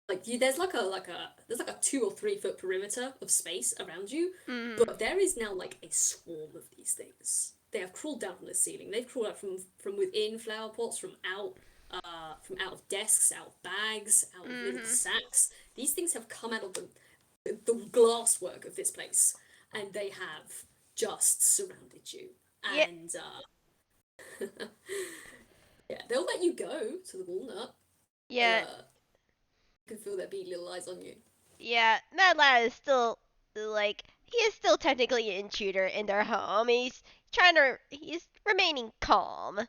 like you. There's like a 2 or 3 foot perimeter of space around you, Mm-hmm. but there is now like a swarm of these things. They have crawled down from the ceiling. They've crawled out from within flower pots, from out of desks, out of bags, out of little Mm-hmm. sacks. These things have come out of the glass work of this place, and they have just surrounded you. Yeah. And yeah, they'll let you go to the walnut. Yeah. Uh, you can feel their beady little eyes on you. Yeah. Mad Lad is still like he is still technically an intruder in their home. He's remaining calm.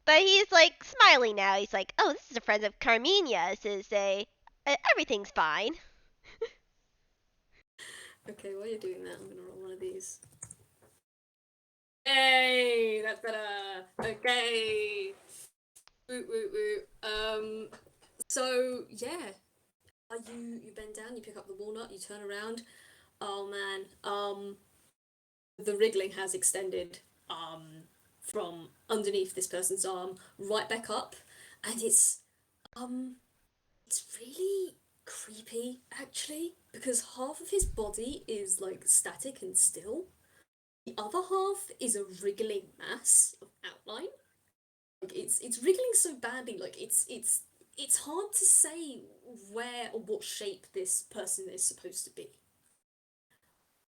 But he's like smiling now. He's like, "Oh, this is a friend of Carmenia's. Is a everything's fine." Okay, while you're doing that, I'm gonna roll one of these. Hey, that's better. Okay. Woo woo woo. So yeah, you bend down, you pick up the walnut, you turn around. Oh man, the wriggling has extended from underneath this person's arm right back up, and it's Um, it's really creepy actually because half of his body is like static and still. The other half is a wriggling mass of outline. Like it's wriggling so badly, like it's hard to say where or what shape this person is supposed to be.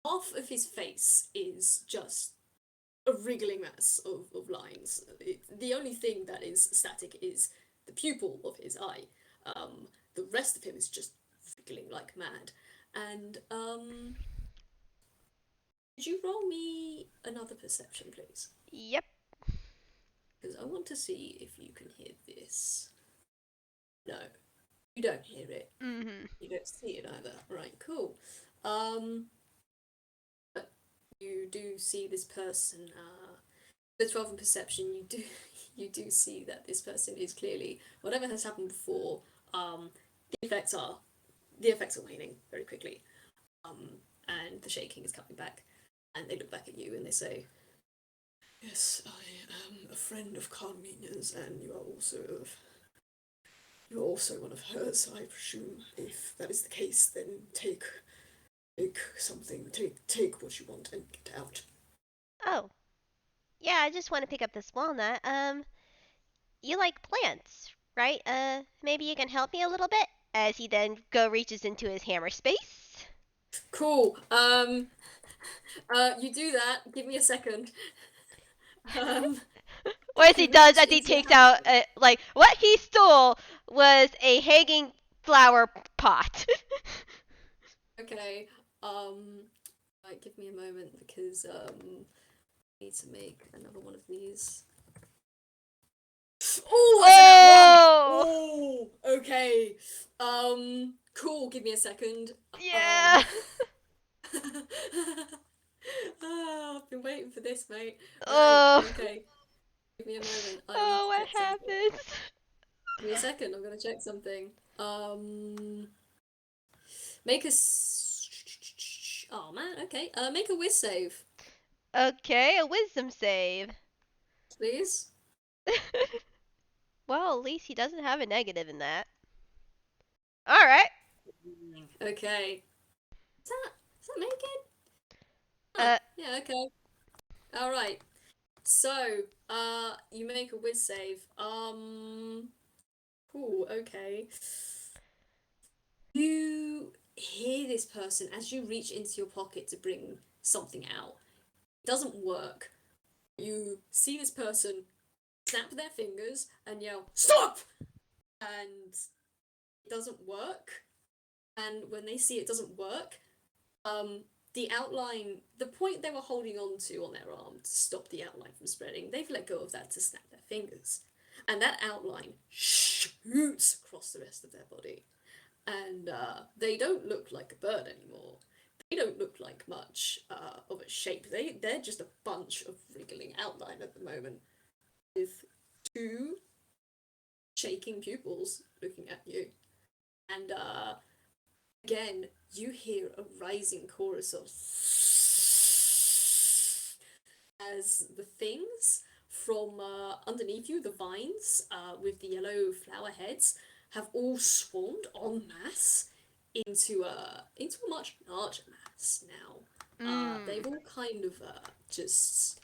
Half of his face is just a wriggling mass of lines. The only thing that is static is the pupil of his eye. The rest of him is just wriggling like mad. And could you roll me another perception, please? Yep. Because I want to see if you can hear this. No, you don't hear it. Mhm. You don't see it either. Right, cool. Um, but you do see this person. The 12 in perception, you do you do see that this person is clearly whatever has happened before. Um, the effects are the effects are waning very quickly. Um, and the shaking is coming back, and they look back at you and they say, "Yes, I am a friend of Carmina's, and you are also one of hers. I presume if that is the case, then take something, take what you want and get out." Oh, yeah, I just want to pick up this walnut. You like plants, right? Maybe you can help me a little bit? As he then reaches into his hammer space. Cool. You do that. Give me a second. Um, What he you does reach as he into your takes hammer. out, like, what he stole was a hanging flower pot. Okay. Right, give me a moment because I need to make another one of these. Oh, that's an at one. Oh! Oh, okay. Cool. Give me a second. Um, Yeah! I've been waiting for this, mate. Right. Oh! Okay. Give me a moment. I need Oh, to what check something. happens? Give me a second. I'm gonna check something. Make a. Oh man. Okay. Make a whiz save, Okay, a wisdom save. please. Well, at least he doesn't have a negative in that. Alright. Okay. Is that make it? Huh. Uh, Yeah. Okay. All right. So, you make a whiz save. Cool. Okay. You hear this person as you reach into your pocket to bring something out. It doesn't work. You see this person snap their fingers and yell, "Stop!" And it doesn't work. And when they see it doesn't work, the outline, the point they were holding on to on their arm to stop the outline from spreading, they've let go of that to snap their fingers. And that outline shoots across the rest of their body. And they don't look like a bird anymore. They don't look like much of a shape. They're just a bunch of wriggling outline at the moment, with two shaking pupils looking at you. And again, you hear a rising chorus of as the things from underneath you, the vines with the yellow flower heads, have all swarmed en masse into a much larger mass now. They've mm. all kind of just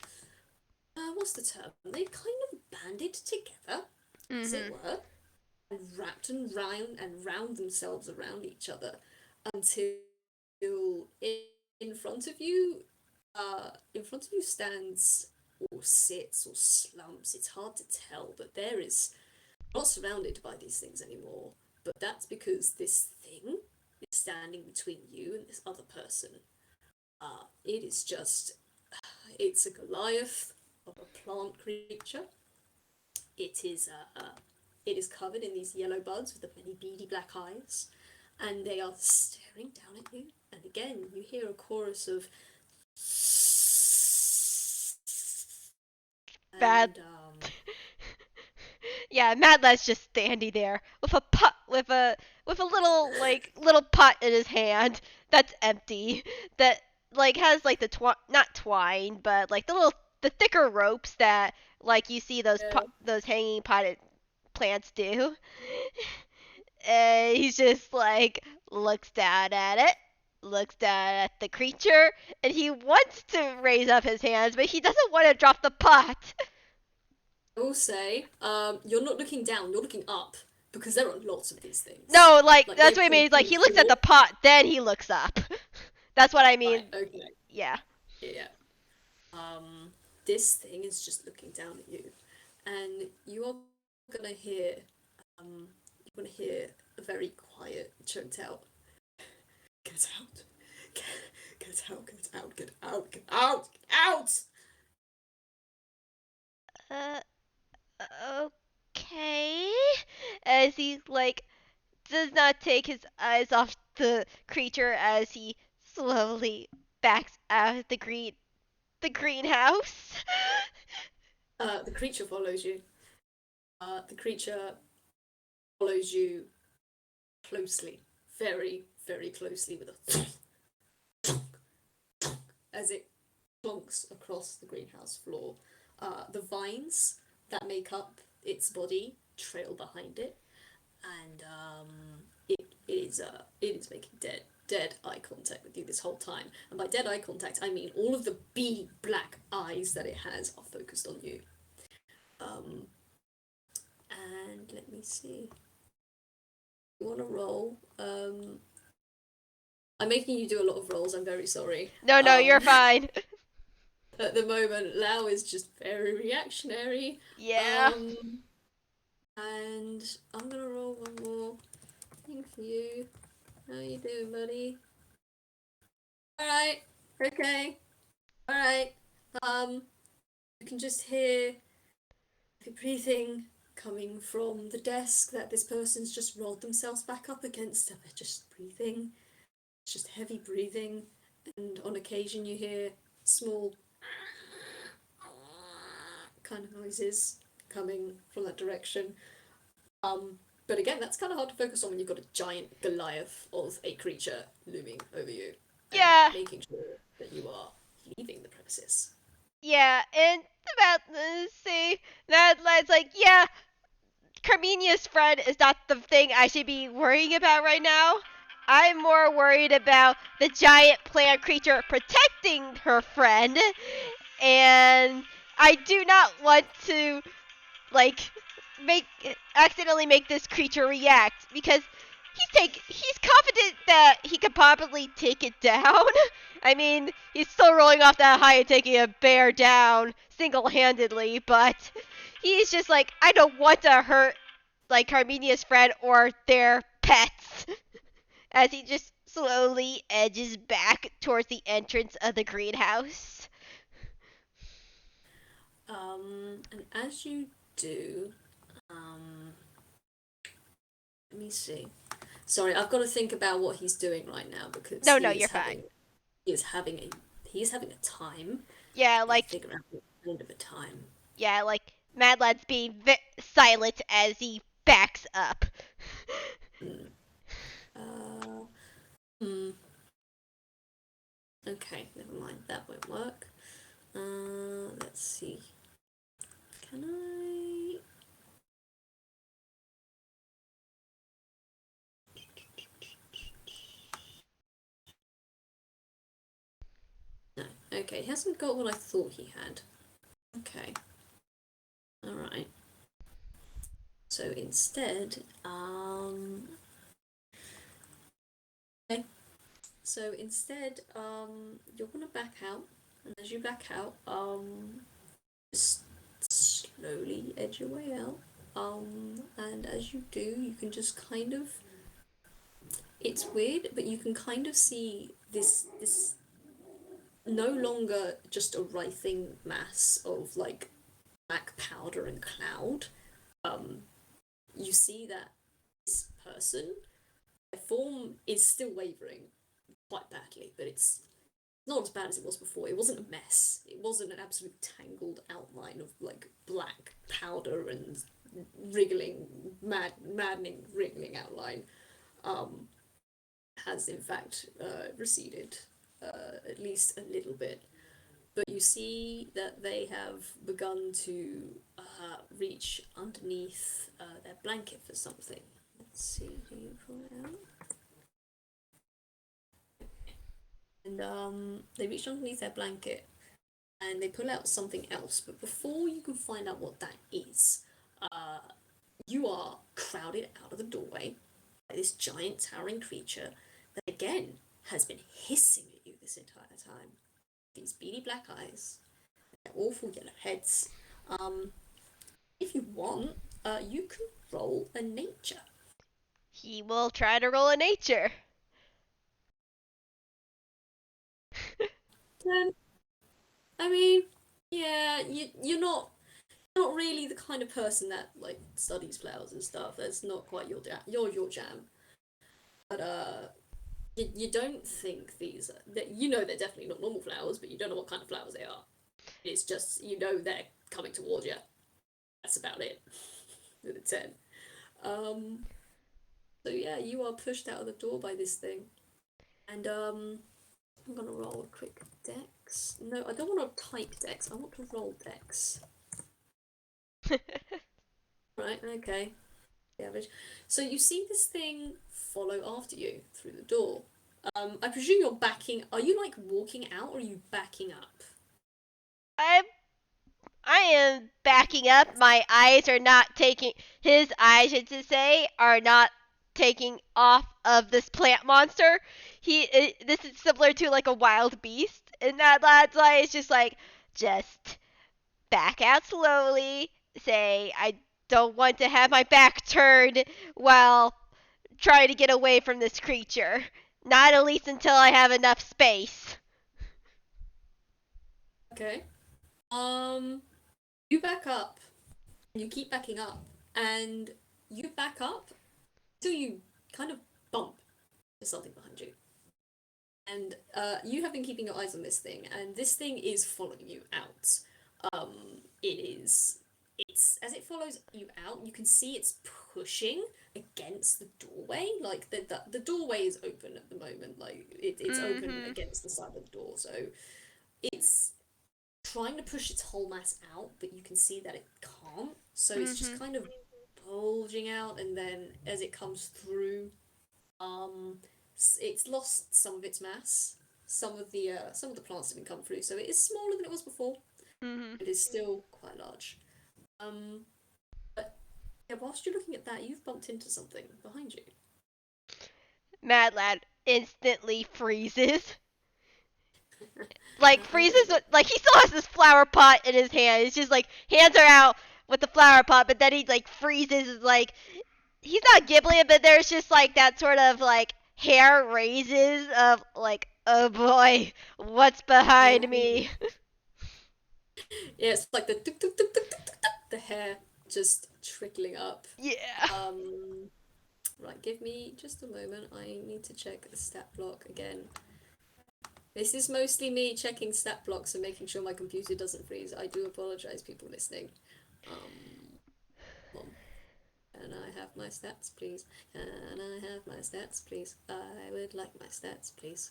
what's the term? They've kind of banded together, as it Mhm. were, and wrapped and round themselves around each other until in front of you, in front of you stands or sits or slumps. It's hard to tell, but there is not surrounded by these things anymore. But that's because this thing is standing between you and this other person. It is just, it's a Goliath of a plant creature. It is it is covered in these yellow buds with the many beady black eyes, and they are staring down at you. And again, you hear a chorus of Bad. and Yeah, Mad Lad's just standing there with a pot, with a little little pot in his hand that's empty. That like has like the not twine, but like the thicker ropes that like you see those yeah, those hanging potted plants do. And he's just like looks down at it, looks down at the creature, and he wants to raise up his hands, but he doesn't want to drop the pot. I will say, you're not looking down, you're looking up because there are lots of these things. No, like Like they that's what I come mean. from Like the he looks at the floor. pot, then he looks up. That's what I Right, mean. okay. Yeah. Yeah. This thing is just looking down at you, and you are gonna hear, you're gonna hear a very quiet, choked out, "Get out, get, get out, get out, get out, get out, get out!" Uh, okay. As he like does not take his eyes off the creature as he slowly backs out of the greenhouse. The creature follows you. The creature follows you closely, very, very closely, with a as it plonks across the greenhouse floor. The vines that make up its body trail behind it, and it is making dead eye contact with you this whole time. And by dead eye contact, I mean all of the beady black eyes that it has are focused on you. Um, and let me see. You want to roll? I'm making you do a lot of rolls. I'm very sorry. No, no, you're fine. At the moment, Lao is just very reactionary. Yeah. Um, and I'm gonna roll one more thing for you. How you doing, buddy? All right. Okay. All right. Um, you can just hear the breathing coming from the desk that this person's just rolled themselves back up against. And they're just breathing. It's just heavy breathing, and on occasion you hear small kind of noises coming from that direction. But again, that's kind of hard to focus on when you've got a giant Goliath of a creature looming over you and Yeah. making sure that you are leaving the premises. Yeah, and about see that lad's like, yeah, Carmenia's friend is not the thing I should be worrying about right now. I'm more worried about the giant plant creature protecting her friend, and I do not want to like make accidentally make this creature react because he's confident that he could probably take it down. I mean, he's still rolling off that high and taking a bear down single-handedly, but he's just like, I don't want to hurt like Carmenia's friend or their pets. As he just slowly edges back towards the entrance of the greenhouse. And as you do, um, let me see. Sorry, I've got to think about what he's doing right now because No, no, you're fine. he is having a he is having a time. Yeah, Let me like figure out what kind of a time. yeah, like Mad Lad's being silent as he backs up. Hmm. Uh, hmm. Okay, never mind. That won't work. Let's see. Can I? No. Okay, he hasn't got what I thought he had. Okay. All right. So instead, okay. So instead, you're gonna back out, and as you back out, just slowly edge your way out. And as you do, you can just kind of. It's weird, but you can kind of see this no longer just a writhing mass of like black powder and cloud. Um, you see that this person, their form is still wavering quite badly, but it's not as bad as it was before. It wasn't a mess. It wasn't an absolute tangled outline of like black powder and wriggling, maddening wriggling outline. Um, has in fact receded at least a little bit. But you see that they have begun to reach underneath their blanket for something. Let's see, do you pull it out? And they reach underneath their blanket and they pull out something else. But before you can find out what that is, uh, you are crowded out of the doorway by this giant towering creature that again has been hissing at you this entire time. These beady black eyes, their awful yellow heads. If you want, you can roll a nature. He will try to roll a nature. Then, I mean, yeah, you're not really the kind of person that like studies flowers and stuff. That's not quite your jam. Your jam. But you don't think these that you know they're definitely not normal flowers, but you don't know what kind of flowers they are. It's just you know they're coming towards you. That's about it. With a 10. Um, so yeah, you are pushed out of the door by this thing, and I'm gonna roll a quick dex. No, I don't want to type dex. I want to roll dex. Right. Okay. The average. So you see this thing follow after you through the door. I presume you're backing. Are you like walking out, or are you backing up? I I am backing up. My eyes are not taking his eyes, should to say, are not taking off of this plant monster. This is similar to like a wild beast, and that lad's eye is just back out slowly. Say I don't want to have my back turned while trying to get away from this creature. Not at least until I have enough space. Okay. Um, you back up. You keep backing up, and you back up till you kind of bump to something behind you. And you have been keeping your eyes on this thing, and this thing is following you out. It is. It's as it follows you out. You can see it's pushing against the doorway. Like the doorway is open at the moment. Like it's open Mm-hmm. against the side of the door, so it's trying to push its whole mass out, but you can see that it can't. So it's just Mm-hmm. kind of bulging out, and then as it comes through, um, it's lost some of its mass. Some of the plants didn't come through, so it is smaller than it was before. Mm-hmm. It is still quite large. Um, but yeah, whilst you're looking at that, you've bumped into something behind you. Mad Lad instantly freezes. How, Like how does freezes it? like he still has this flower pot in his hand. It's just like hands are out with the flower pot, but then he like freezes like he's not gibbling, but there's just like that sort of like hair raises of like, oh boy, what's behind Ooh. me? Yeah, it's like the tuk, tuk, tuk, tuk, tuk, tuk, tuk, the hair just trickling up. Yeah. Um, right, give me just a moment. I need to check the stat block again. This is mostly me checking stat blocks and making sure my computer doesn't freeze. I do apologize, people listening. Um, come on. Can I have my stats, please? Can I have my stats, please? I would like my stats, please.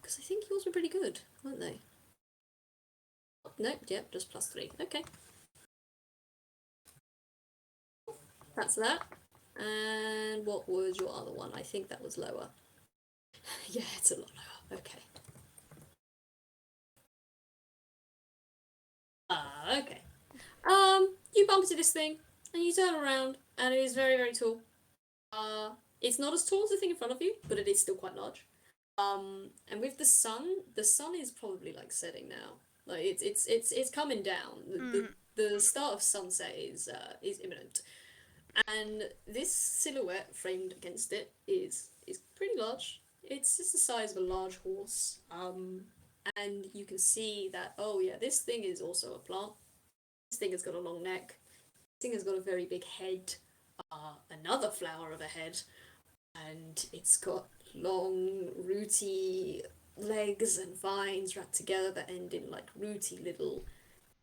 Because I think yours were pretty good, weren't they? Oh, nope, yep, just +3. Okay, that's that. And what was your other one? I think that was lower. Yeah, it's a lot lower. Okay. Okay. You bump into this thing, and you turn around, and it is very, very tall. It's not as tall as the thing in front of you, but it is still quite large. And with the sun is probably like setting now. Like it's coming down. Mm. The start of sunset is imminent. And this silhouette framed against it is pretty large. It's just the size of a large horse. And you can see that oh yeah, this thing is also a plant. This thing has got a long neck. This thing has got a very big head. Another flower of a head, and it's got long, rooty legs and vines wrapped together that end in like rooty little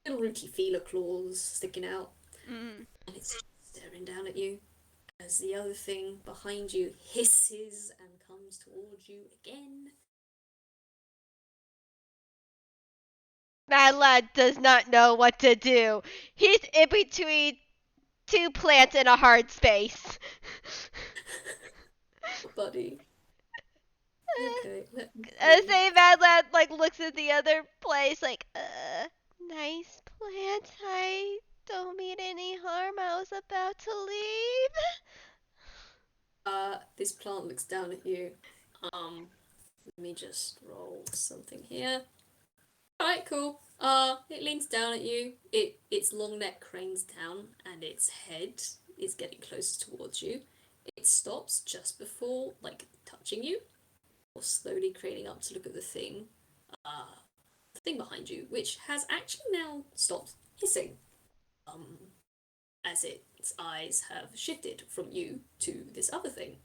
rooty feeler claws sticking out, Mm. and it's staring down at you as the other thing behind you hisses and comes towards you again. Mad Lad does not know what to do. He's in between two plants in a hard space. Buddy. Okay, let me see. Say Mad Lad like looks at the other place like, nice plant. I don't mean any harm. I was about to leave. This plant looks down at you. Let me just roll something here. Alright, cool. It leans down at you. Its long neck cranes down, and its head is getting closer towards you. It stops just before, like, touching you, or slowly craning up to look at uh, the thing behind you, which has actually now stopped hissing. Um, as its eyes have shifted from you to this other thing.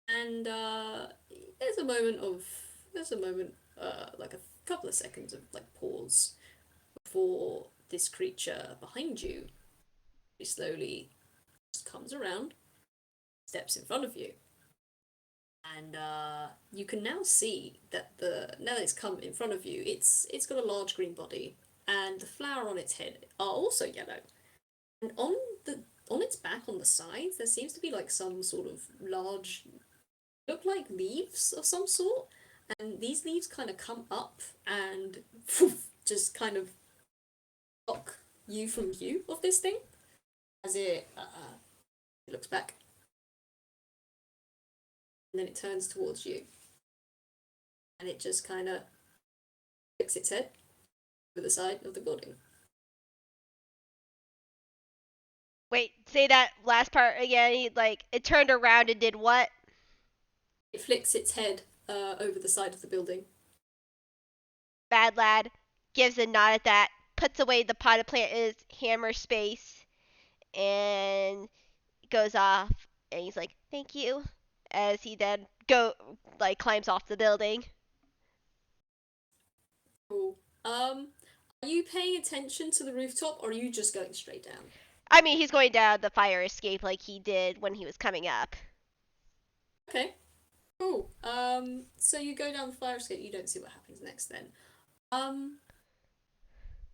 And there's a moment of there's a moment like a couple of seconds of like pause before this creature behind you slowly just comes around, steps in front of you, and you can now see that the now that it's come in front of you, it's got a large green body, and the flower on its head are also yellow. And the on its back on the sides, there seems to be like some sort of large, look like leaves of some sort, and these leaves kind of come up and just kind of block you from view of this thing as it looks back, and then it turns towards you, and it just kind of flicks its head to the side of the building. Wait, say that last part again. Like, it turned around and did what? It flicks its head over the side of the building. Mad Lad gives a nod at that, puts away the potted plant in his hammer space, and goes off. And he's like, "Thank you," as he then climbs off the building. Cool. Are you paying attention to the rooftop, or are you just going straight down? I mean, he's going down the fire escape like he did when he was coming up. Okay. Cool. So you go down the fire escape. You don't see what happens next then. Um,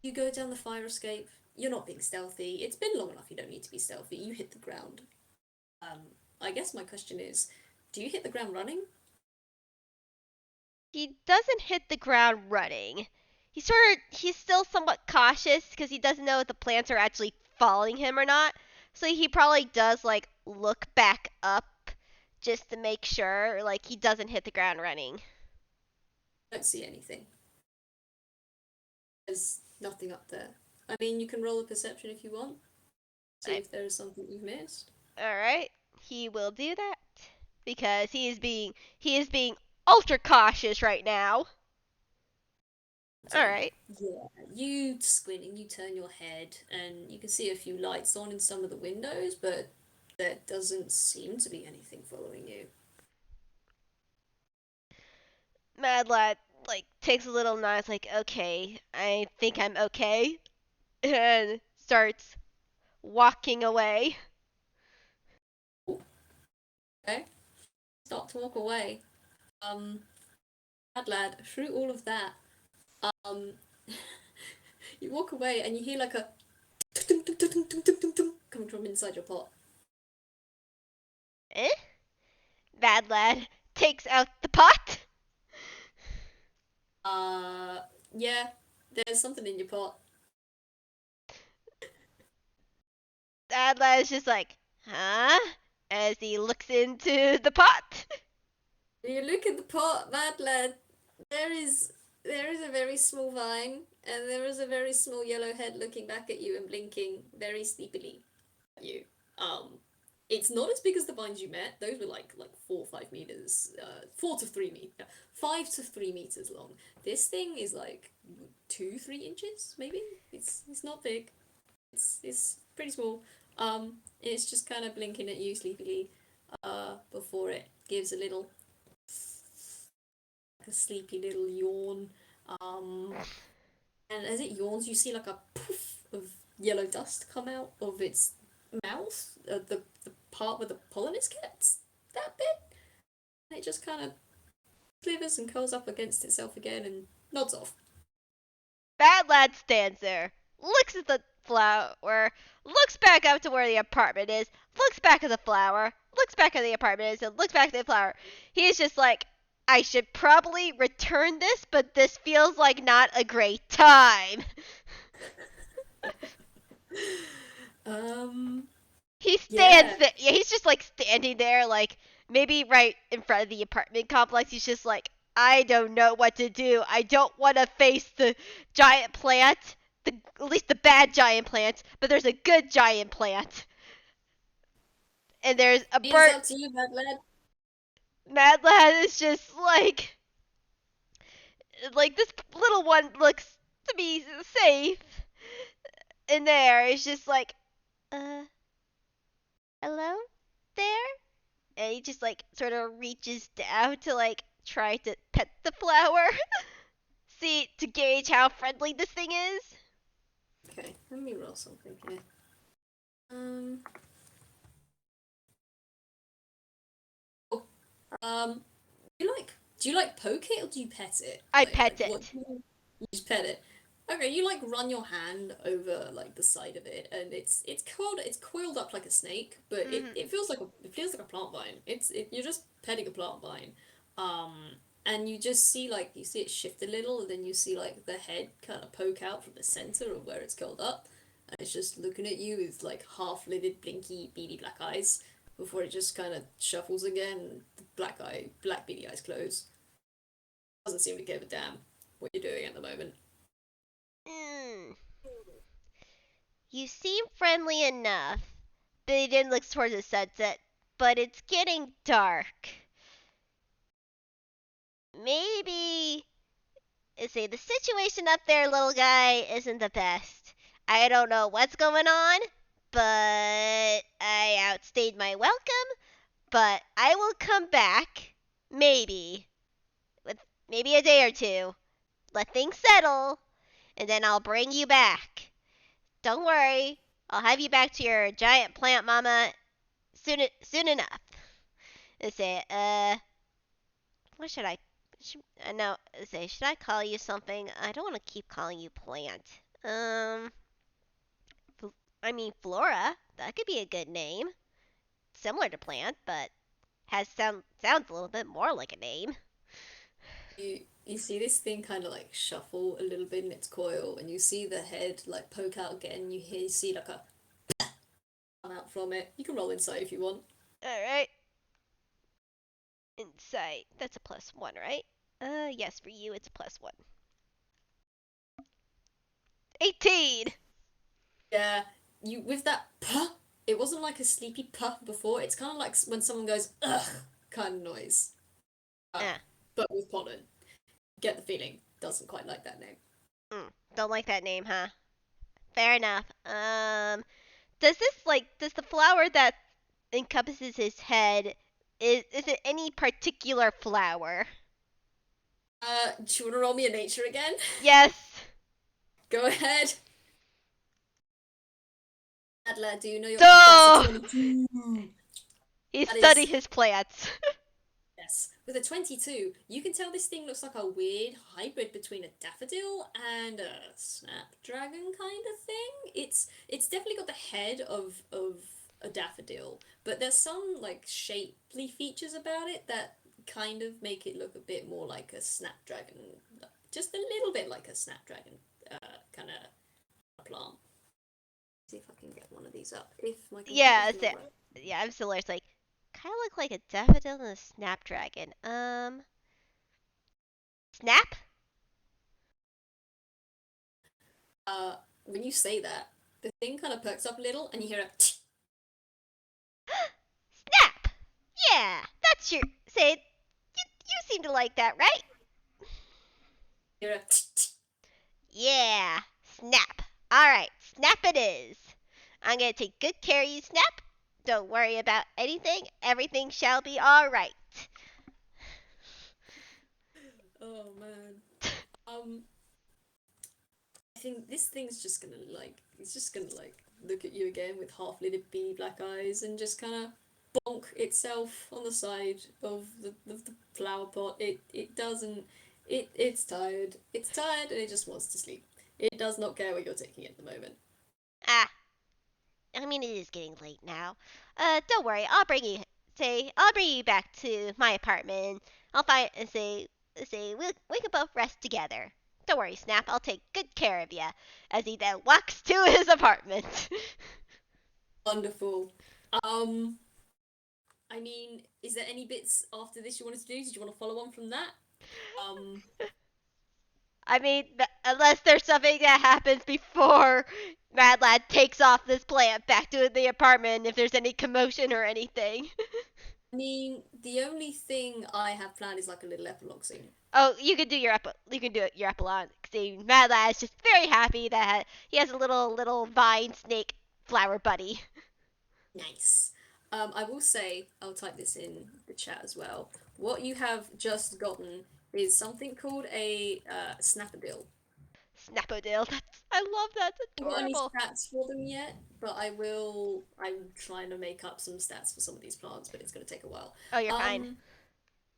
you go down the fire escape. You're not being stealthy. It's been long enough. You don't need to be stealthy. You hit the ground. Um, I guess my question is, do you hit the ground running? He doesn't hit the ground running. He's still somewhat cautious because he doesn't know if the plants are actually following him or not. So he probably does like look back up just to make sure like he doesn't hit the ground running. Don't see anything. There's nothing up there. I mean, you can roll a perception if you want. See I, if there is something you've missed. all right, he will do that because he is being ultra cautious right now. All So, right. yeah, you squinting, you turn your head, and you can see a few lights on in some of the windows, but there doesn't seem to be anything following you. Mad Lad like takes a little nod, like, okay, I think I'm okay, and starts walking away. Okay, start to walk away. Um, Bad lad, through all of that, um, you walk away and you hear like a coming from inside your pot. Eh? Mad Lad takes out the pot. Uh, yeah, there's something in your pot. Mad Lad is just like, huh? As he looks into the pot. When you look at the pot, bad lad, there is there is a very small vine, and there is a very small yellow head looking back at you and blinking very sleepily at you. Um, it's not as big as the vines you met. Those were like 4 or 5 meters, 4 to 3 meters, 5 to 3 meters long. This thing is like 2, 3 inches, maybe. It's not big. It's pretty small. It's just kind of blinking at you sleepily. Before it gives a little like a sleepy little yawn. Um, and as it yawns, you see like a poof of yellow dust come out of its mouth, the part where the pollen is kept, that bit. And it just kind of slithers and curls up against itself again and nods off. Bad lad stands there, looks at the flower, looks back up to where the apartment is, looks back at the flower, looks back at the apartment is, and looks back at the flower. He's just like, I should probably return this, but this feels like not a great time. Um, He stands yeah. there. Yeah, he's just like standing there, like maybe right in front of the apartment complex. He's just like, I don't know what to do. I don't want to face the giant plant, at least the bad giant plant, but there's a good giant plant, and there's a It's bird. up to you, bad lad. Mad Lad is just like this little one looks to be safe in there. It's just like, uh, hello there. And he just like sort of reaches down to like try to pet the flower, see to gauge how friendly this thing is. Okay, let me roll something here. Um, oh, um, do you like poke it or do you pet it? I Like pet what? it. You just pet it. Okay, you like run your hand over like the side of it, and it's coiled up like a snake, but Hmm. it feels like a plant vine. You're just petting a plant vine, um, and you see it shift a little, and then you see like the head kind of poke out from the center of where it's curled up, and it's just looking at you with like half-lidded, blinky, beady black eyes before it just kind of shuffles again. And the black beady eyes close. Doesn't seem to give a damn what you're doing at the moment. Mm. You seem friendly enough, but he then looks towards the sunset. But it's getting dark. Maybe say the situation up there, little guy, isn't the best. I don't know what's going on, but I outstayed my welcome. But I will come back, maybe, with maybe a day or two. Let things settle, and then I'll bring you back. Don't worry, I'll have you back to your giant plant mama soon enough. Let's say, what should I? No, say, should I call you something? I don't want to keep calling you plant. Um, I mean Flora. That could be a good name. Similar to plant, but sounds a little bit more like a name. You see this thing kind of like shuffle a little bit in its coil, and you see the head like poke out again. You see like a come out from it. You can roll insight if you want. All right, insight. That's a +1, right? Yes, for you it's a +1. 18. Yeah, you with that puh. It wasn't like a sleepy puh before. It's kind of like when someone goes ugh kind of noise. Uh, Ah, but with pollen. Get the feeling doesn't quite like that name. don't like that name, huh? Fair enough. Does the flower that encompasses his head is it any particular flower? Do you want to roll me a nature again? Yes. Go ahead. Adler, do you know your that's a So 22. he That studied is his plants. Yes, with a 22, you can tell this thing looks like a weird hybrid between a daffodil and a snapdragon kind of thing. It's definitely got the head of a daffodil, but there's some like shapely features about it that kind of make it look a bit more like a snapdragon, just a little bit like a snapdragon kind of plant. See if I can get one of these up. If my Yeah, computer's not right. yeah, I'm similar. It's like kind of look like a daffodil and a snapdragon. Snap? When you say that, the thing kind of perks up a little, and you hear a Snap! Yeah, that's your say. You seem to like that, right? hear a Yeah, snap. All right, snap it is. I'm gonna take good care of you, Snap. Don't worry about anything. Everything shall be all right. Oh man. Um, I think this thing's just gonna it's just gonna like look at you again with half-lidded beady black eyes and just kind of bonk itself on the side of the flower pot. It doesn't. It's tired. It's tired and it just wants to sleep. It does not care where you're taking it at the moment. Ah, I mean, it is getting late now. Don't worry. I'll bring you back to my apartment. I'll find and say we can both rest together. Don't worry, Snap. I'll take good care of you. As he then walks to his apartment. Wonderful. I mean, is there any bits after this you wanted to do? Did you want to follow on from that? Um, I mean, unless there's something that happens before Mad Lad takes off this plant back to the apartment, if there's any commotion or anything. I mean, the only thing I have planned is like a little epilogue scene. Oh, you can do it your epilogue. See, Mad Lad is just very happy that he has a little vine snake flower buddy. Nice. I will say, I'll type this in the chat as well. What you have just gotten is something called a snappadil. Snapodale. I love that. It's I haven't got any adorable. stats for them yet, but I will. I'm trying to make up some stats for some of these plants, but it's going to take a while. Oh, you're fine. Um,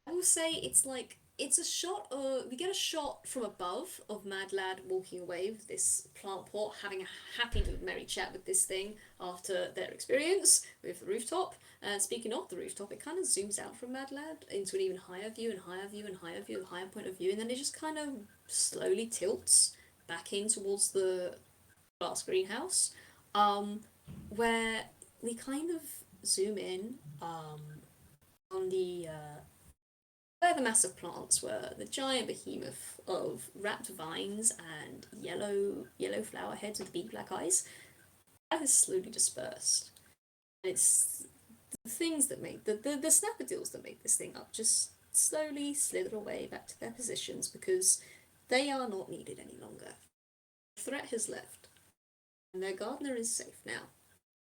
I will say it's like it's a shot of we get a shot from above of Mad Lad walking away with this plant pot, having a happy merry chat with this thing after their experience with the rooftop. And speaking of the rooftop, it kind of zooms out from Mad Lad into an even higher view and higher view and higher view, and higher point of view, and then it just kind of slowly tilts back in towards the glass greenhouse, um, where we kind of zoom in on the where the massive plants were, the giant behemoth of wrapped vines and yellow flower heads with big black eyes, that has slowly dispersed. And it's the things that make the snappadills that make this thing up just slowly slither away back to their positions because they are not needed any longer. The threat has left, and their gardener is safe now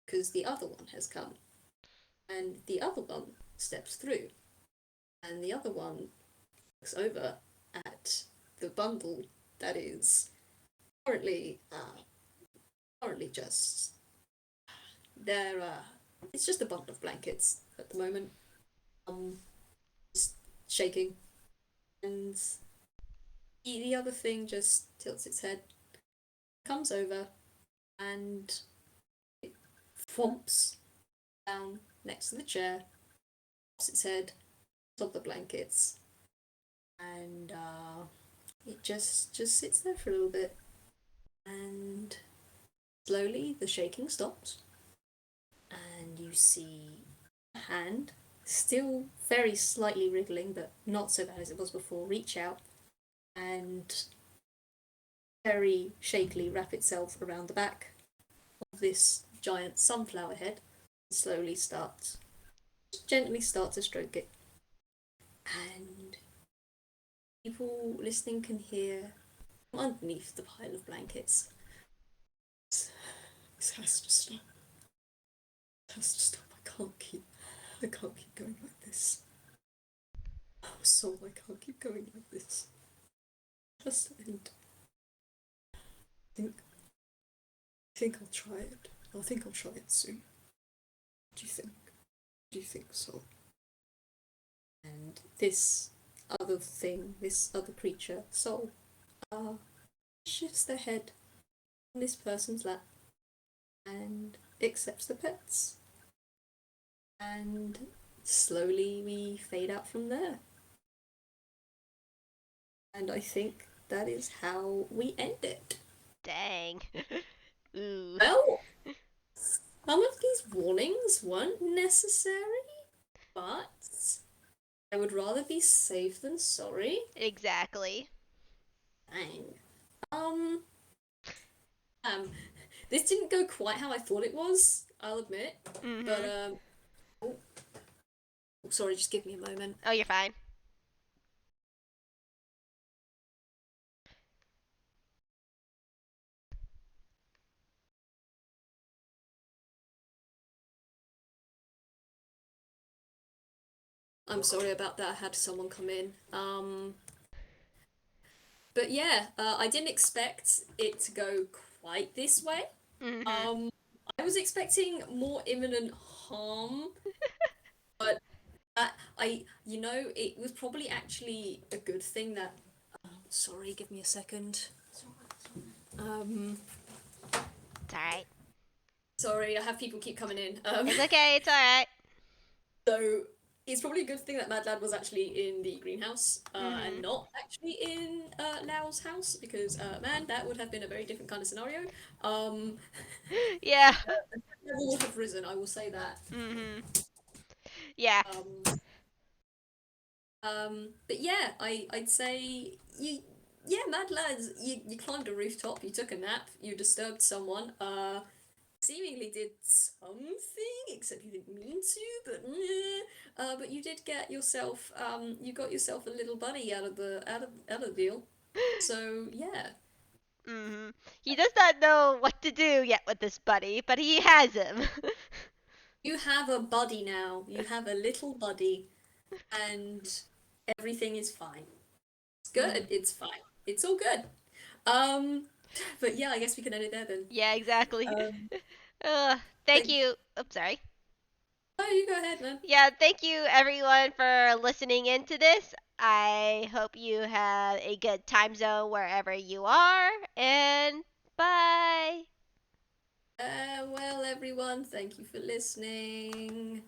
because the other one has come, and the other one steps through, and the other one looks over at the bundle that is currently currently just there. It's just a bundle of blankets at the moment, um, just shaking, and the other thing just tilts its head, comes over, and it thwomps down next to the chair, pops its head on top of the blankets, and it just sits there for a little bit, and slowly the shaking stops, and you see a hand, still very slightly wriggling, but not so bad as it was before, reach out and very shakily wrap itself around the back of this giant sunflower head, and slowly gently start to stroke it. And people listening can hear from underneath the pile of blankets. This has to stop. It has to stop. I can't keep going like this. Oh, Soul, I can't keep going like this. Just end. Think think I'll try it. I think I'll try it soon. What do you think? Do you think so? And this other thing, this other creature, Soul, shifts their head on this person's lap and accepts the pets. And slowly we fade out from there. And I think that is how we end it. Dang. Ooh. Well, some of these warnings weren't necessary, but I would rather be safe than sorry. Exactly. Dang. Um, um, this didn't go quite how I thought it was, I'll admit. But, Mhm. oh, sorry, just give me a moment. Oh, you're fine. I'm sorry about that. I had someone come in. But yeah, I didn't expect it to go quite this way. Mhm. Um, I was expecting more imminent harm, but it was probably actually a good thing that. Sorry, give me a second. Um, It's alright. sorry, I have people keep coming in. It's okay. It's alright. So it's probably a good thing that Mad Lad was actually in the greenhouse and Mhm. not actually in Lao's house because man, that would have been a very different kind of scenario. Um, Yeah. the level would have risen. I will say that. Mhm. Yeah. Um, but yeah, I'd say you. Yeah, Mad Lads, you climbed a rooftop, you took a nap, you disturbed someone, seemingly did something, except you didn't mean to, but but you did get yourself you got yourself a little buddy out of the deal. So yeah, Mhm. He does not know what to do yet with this buddy, but he has him. you have a buddy now. You have a little buddy, and everything is fine. It's good. Mhm. It's fine. It's all good. Um, but yeah, I guess we can end it there then. Yeah, exactly. Um, Thank thank. you. Oops, sorry. Oh, you go ahead, man. Yeah, thank you everyone for listening into this. I hope you have a good time zone wherever you are, and bye. Well, everyone, thank you for listening.